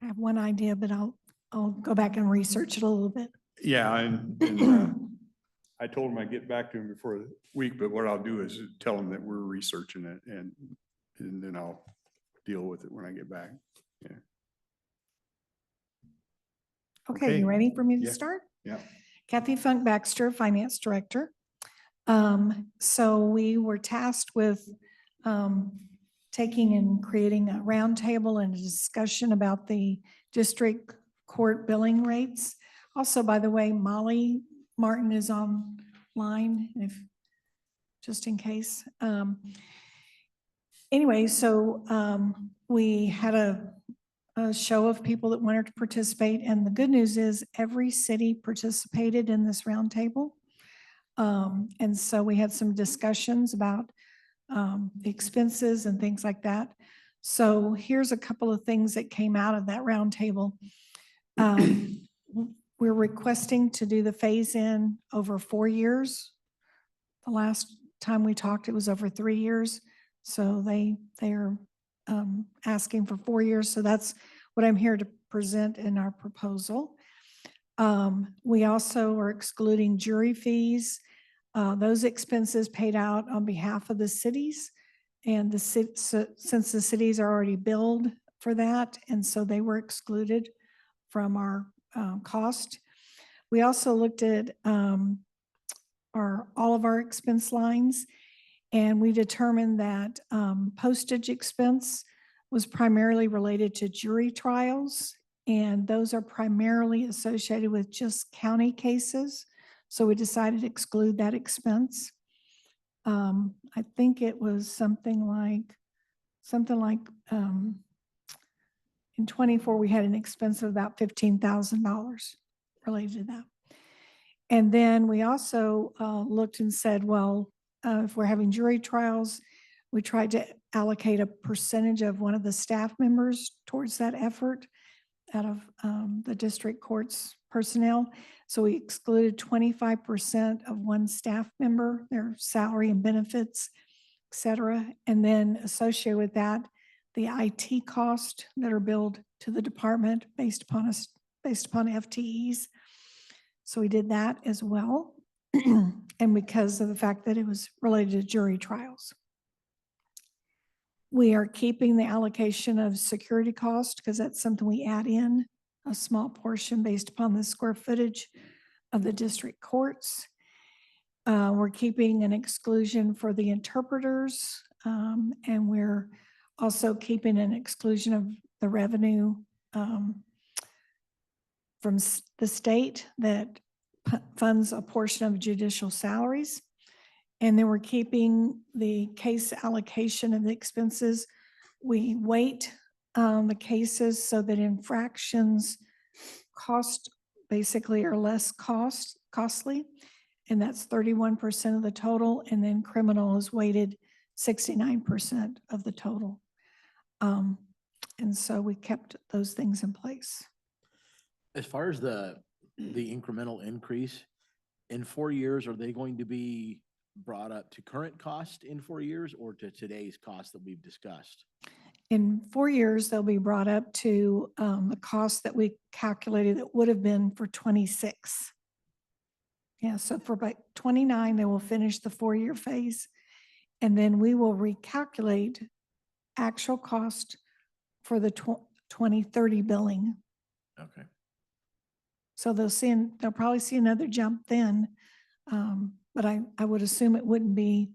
I have one idea, but I'll go back and research it a little bit. Yeah, and I told him I'd get back to him before the week, but what I'll do is tell him that we're researching it and then I'll deal with it when I get back. Yeah. Okay, Okay. you ready for me to Yeah. start? Yeah. Kathy Funk Baxter, Finance Director. So we were tasked with taking and creating a roundtable and a discussion about the district court billing rates. Also, by the way, Molly Martin is online, if, just in case. Anyway, so we had a show of people that wanted to participate, and the good news is every city participated in this roundtable. And so we had some discussions about the expenses and things like that. So here's a couple of things that came out of that roundtable. We're requesting to do the phase-in over 4 years. The last time we talked, it was over 3 years. So they are asking for 4 years. So that's what I'm here to present in our proposal. We also are excluding jury fees. Those expenses paid out on behalf of the cities. And since the cities are already billed for that, and so they were excluded from our cost. We also looked at all of our expense lines, and we determined that postage expense was primarily related to jury trials, and those are primarily associated with just county cases. So we decided to exclude that expense. I think it was something like in 24, we had an expense of about $15,000 related to that. And then we also looked and said, well, if we're having jury trials, we tried to allocate a percentage of one of the staff members towards that effort out of the district court's personnel. So we excluded 25% of one staff member, their salary and benefits, et cetera. And then associated with that, the IT costs that are billed to the department based upon FTEs. So we did that as well. And because of the fact that it was related to jury trials. We are keeping the allocation of security cost because that's something we add in, a small portion based upon the square footage of the district courts. We're keeping an exclusion for the interpreters, and we're also keeping an exclusion of the revenue from the state that funds a portion of judicial salaries. And then we're keeping the case allocation of the expenses. We weight the cases so that infractions cost basically are less costly. And that's 31% of the total. And then criminal is weighted 69% of the total. And so we kept those things in place. As far as the incremental increase, in 4 years, are they going to be brought up to current cost in 4 years or to today's cost that we've discussed? In 4 years, they'll be brought up to the cost that we calculated that would have been for 26. Yeah, so for by 29, they will finish the 4-year phase. And then we will recalculate actual cost for the 2030 billing. Okay. So they'll probably see another jump then. But I would assume it wouldn't be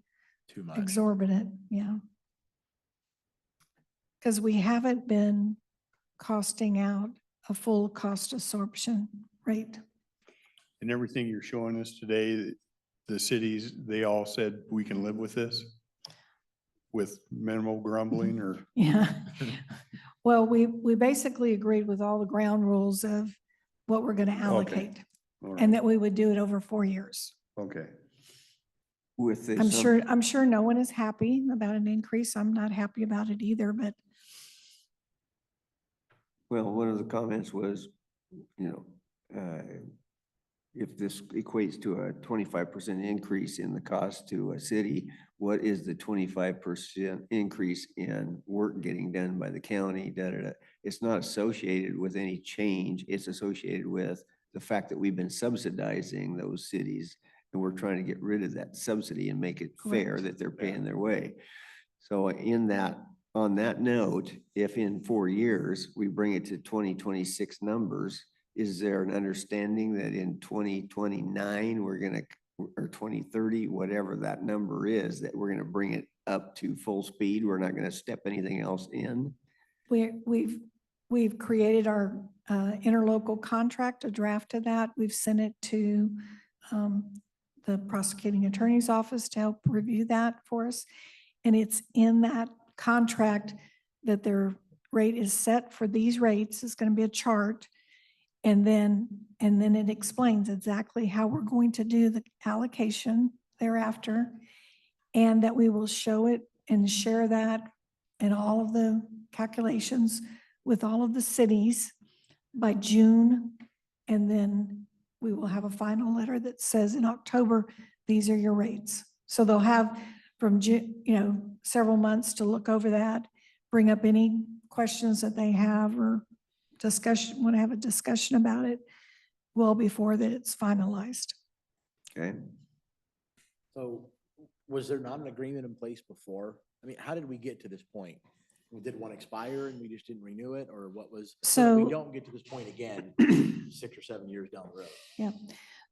Too much. exorbitant, yeah. Because we haven't been costing out a full cost absorption rate. And everything you're showing us today, the cities, they all said we can live with this? With minimal grumbling or? Yeah. Well, we basically agreed with all the ground rules of what we're going to allocate All and right, that we would do it over 4 years. okay. With this. I'm sure no one is happy about an increase. I'm not happy about it either, but Well, one of the comments was, if this equates to a 25% increase in the cost to a city, what is the 25% increase in work getting done by the county? Da, da, da. It's not associated with any change. It's associated with the fact that we've been subsidizing those cities, and we're trying to get rid of that subsidy and make it fair Correct. that they're paying their way. So on that note, if in 4 years we bring it to 2026 numbers, is there an understanding that in 2029, we're gonna, or 2030, whatever that number is, that we're gonna bring it up to full speed? We're not gonna step anything else in? we've created our interlocal contract, a draft of that. We've sent it to the prosecuting attorney's office to help review that for us. And it's in that contract that their rate is set for these rates. It's going to be a chart. And then it explains exactly how we're going to do the allocation thereafter. And that we will show it and share that and all of the calculations with all of the cities by June. And then we will have a final letter that says in October, these are your rates. So they'll have from June, several months to look over that, bring up any questions that they have or want to have a discussion about it well before that it's finalized. Okay. So was there not an agreement in place before? I mean, how did we get to this point? Did one expire and we just didn't renew it, or what was? that So- we don't get to this point again 6 or 7 years down the road. Yeah.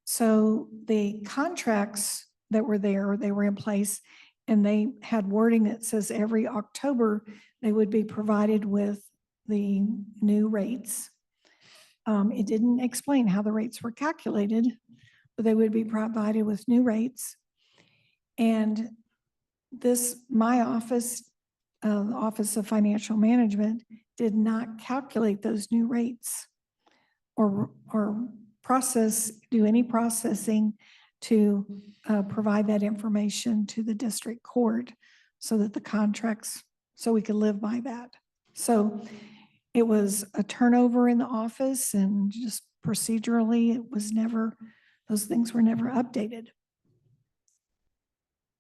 So the contracts that were there, they were in place and they had wording that says every October they would be provided with the new rates. It didn't explain how the rates were calculated, but they would be provided with new rates. And my office, the Office of Financial Management, did not calculate those new rates or do any processing to provide that information to the district court so that the contracts, so we could live by that. So it was a turnover in the office and just procedurally, those things were never updated.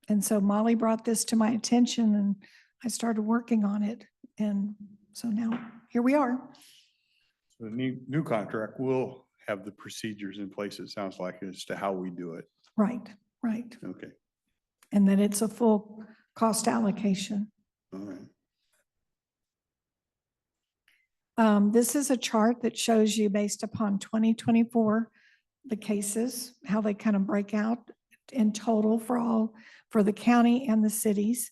And so Molly brought this to my attention and I started working on it. And so now here we are. So the new contract will have the procedures in place, it sounds like, as to how we do it. Right, right. Okay, And that it's a full cost allocation. all right. This is a chart that shows you based upon 2024, the cases, how they kind of break out in total for the county and the cities.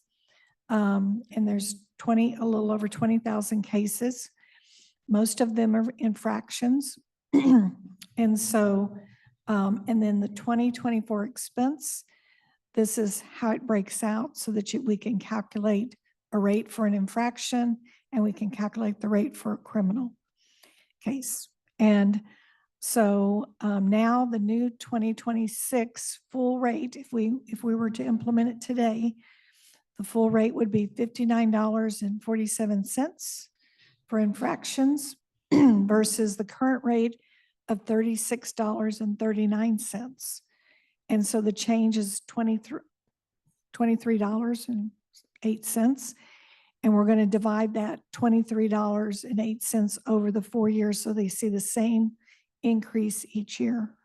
And there's a little over 20,000 cases. Most of them are infractions. And so, and then the 2024 expense, this is how it breaks out so that we can calculate a rate for an infraction and we can calculate the rate for a criminal case. And so now the new 2026 full rate, if we were to implement it today, the full rate would be $59.47 for infractions versus the current rate of $36.39. And so the change is $23.08. And we're going to divide that $23.08 over the 4 years so they see the same increase each year.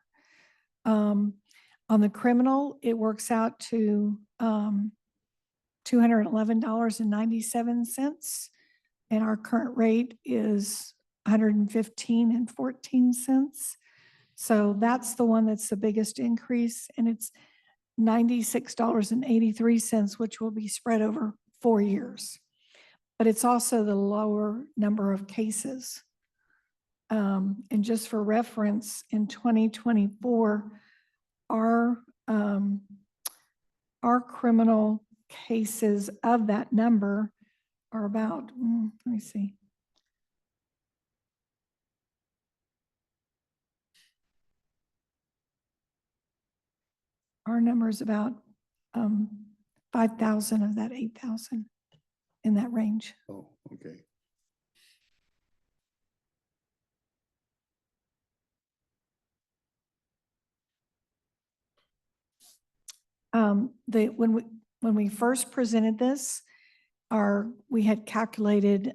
On the criminal, it works out to $211.97. And our current rate is $115.14. So that's the one that's the biggest increase. And it's $96.83, which will be spread over 4 years. But it's also the lower number of cases. And just for reference, in 2024, our criminal cases of that number are about, let me see. Our number is about 5,000 of that 8,000, in that range. Oh, okay. When we first presented this, we had calculated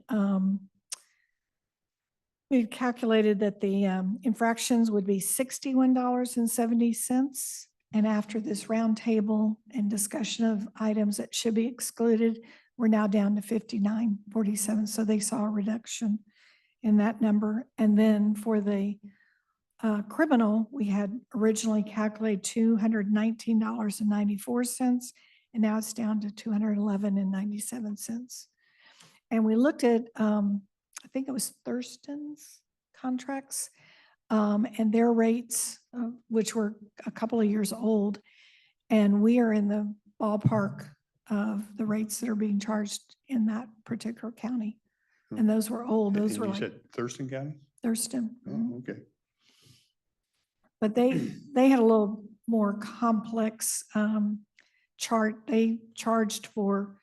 that the infractions would be $61.70. And after this roundtable and discussion of items that should be excluded, we're now down to $59.47. So they saw a reduction in that number. And then for the criminal, we had originally calculated $219.94, and now it's down to $211.97. And we looked at, I think it was Thurston's contracts, and their rates, which were a couple of years old, and we are in the ballpark of the rates that are being charged in that particular county. And those were old. Those And were you like said Thurston County? Thurston. Oh, okay. But they had a little more complex chart. They charged for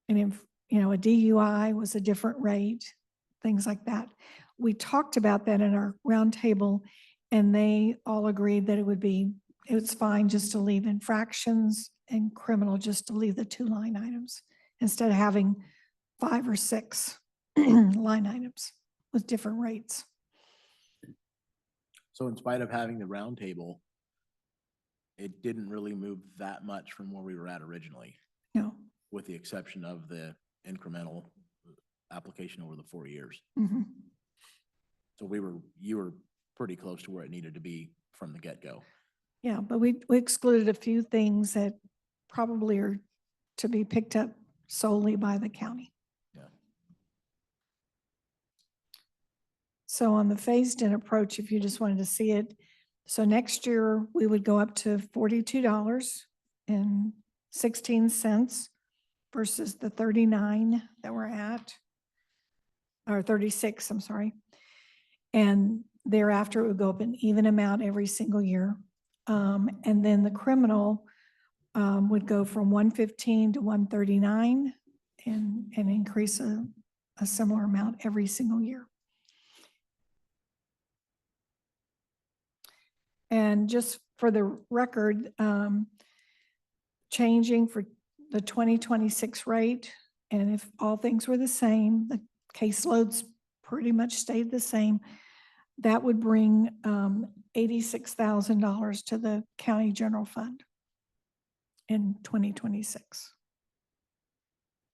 a DUI was a different rate, things like that. We talked about that in our roundtable, and they all agreed that it's fine just to leave infractions and criminal, just to leave the 2 line items instead of having 5 or 6 line items with different rates. So in spite of having the roundtable, it didn't really move that much from where we were at originally, No. with the exception of the incremental application over the 4 years. Mhm. So you were pretty close to where it needed to be from the get-go. Yeah, but we excluded a few things that probably are to be picked up solely by the county. Yeah. So on the phased-in approach, if you just wanted to see it, so next year we would go up to $42.16 versus the 39 that we're at, or 36, I'm sorry. And thereafter it would go up an even amount every single year. And then the criminal would go from 115 to 139 and increase a similar amount every single year. And just for the record, changing for the 2026 rate, and if all things were the same, the caseloads pretty much stayed the same, that would bring $86,000 to the county general fund in 2026.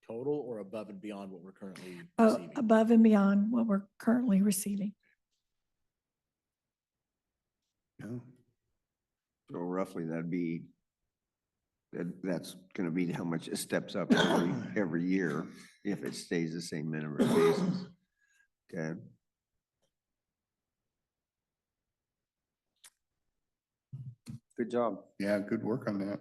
Total or above and beyond what we're currently receiving? Above and beyond what we're currently receiving. Yeah. So roughly that's gonna be how much it steps up every year if it stays the same number of cases. Okay. Good job. Yeah, good work on that.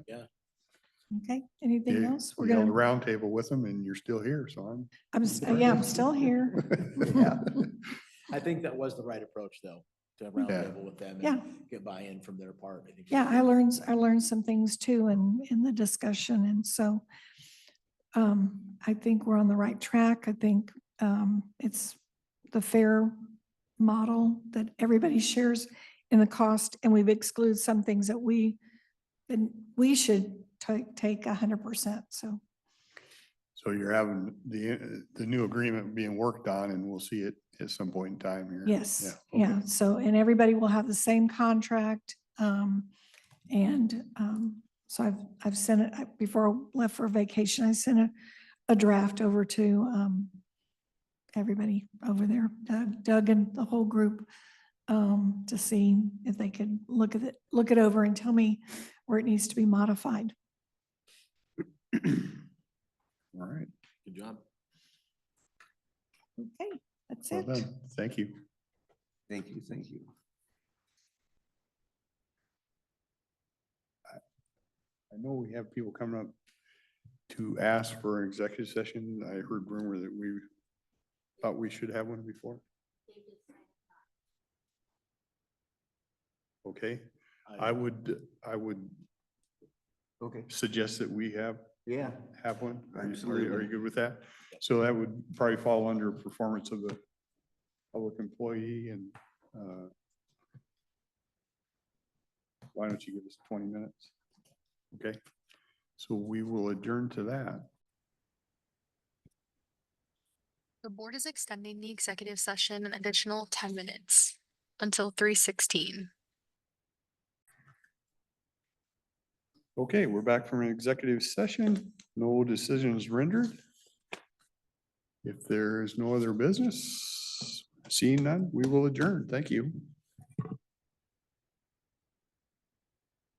Okay, anything else? We're You held a gonna, roundtable with them and you're still here, so I'm still here. Yeah. I think that was the right approach, though, to have a roundtable with them Yeah. and get buy-in from their part. I think. Yeah, I learned some things too in the discussion, and so I think we're on the right track. I think it's the fair model that everybody shares in the cost, and we've excluded some things that we should take 100%. So you're having the new agreement being worked on and we'll see it at some point in time here. yes, Yeah, yeah. okay. So, and everybody will have the same contract. So I've sent it, before I left for vacation, I sent a draft over to everybody over there, Doug and the whole group, to see if they could look it over and tell me where it needs to be modified. All right, Good job. Okay, that's well it. done. Thank you. Thank you, thank you. I know we have people coming up to ask for an executive session. I heard rumor that we thought we should have one before. Okay, I would Okay. suggest that we have Yeah. one. Are you Absolutely. good with that? So that would probably fall under performance of the public employee and, why don't you give us 20 minutes? Okay, so we will adjourn to that. The board is extending the executive session an additional 10 minutes until 3:16. Okay, we're back from an executive session. No decisions rendered. If there is no other business, seeing none, we will adjourn. Thank you.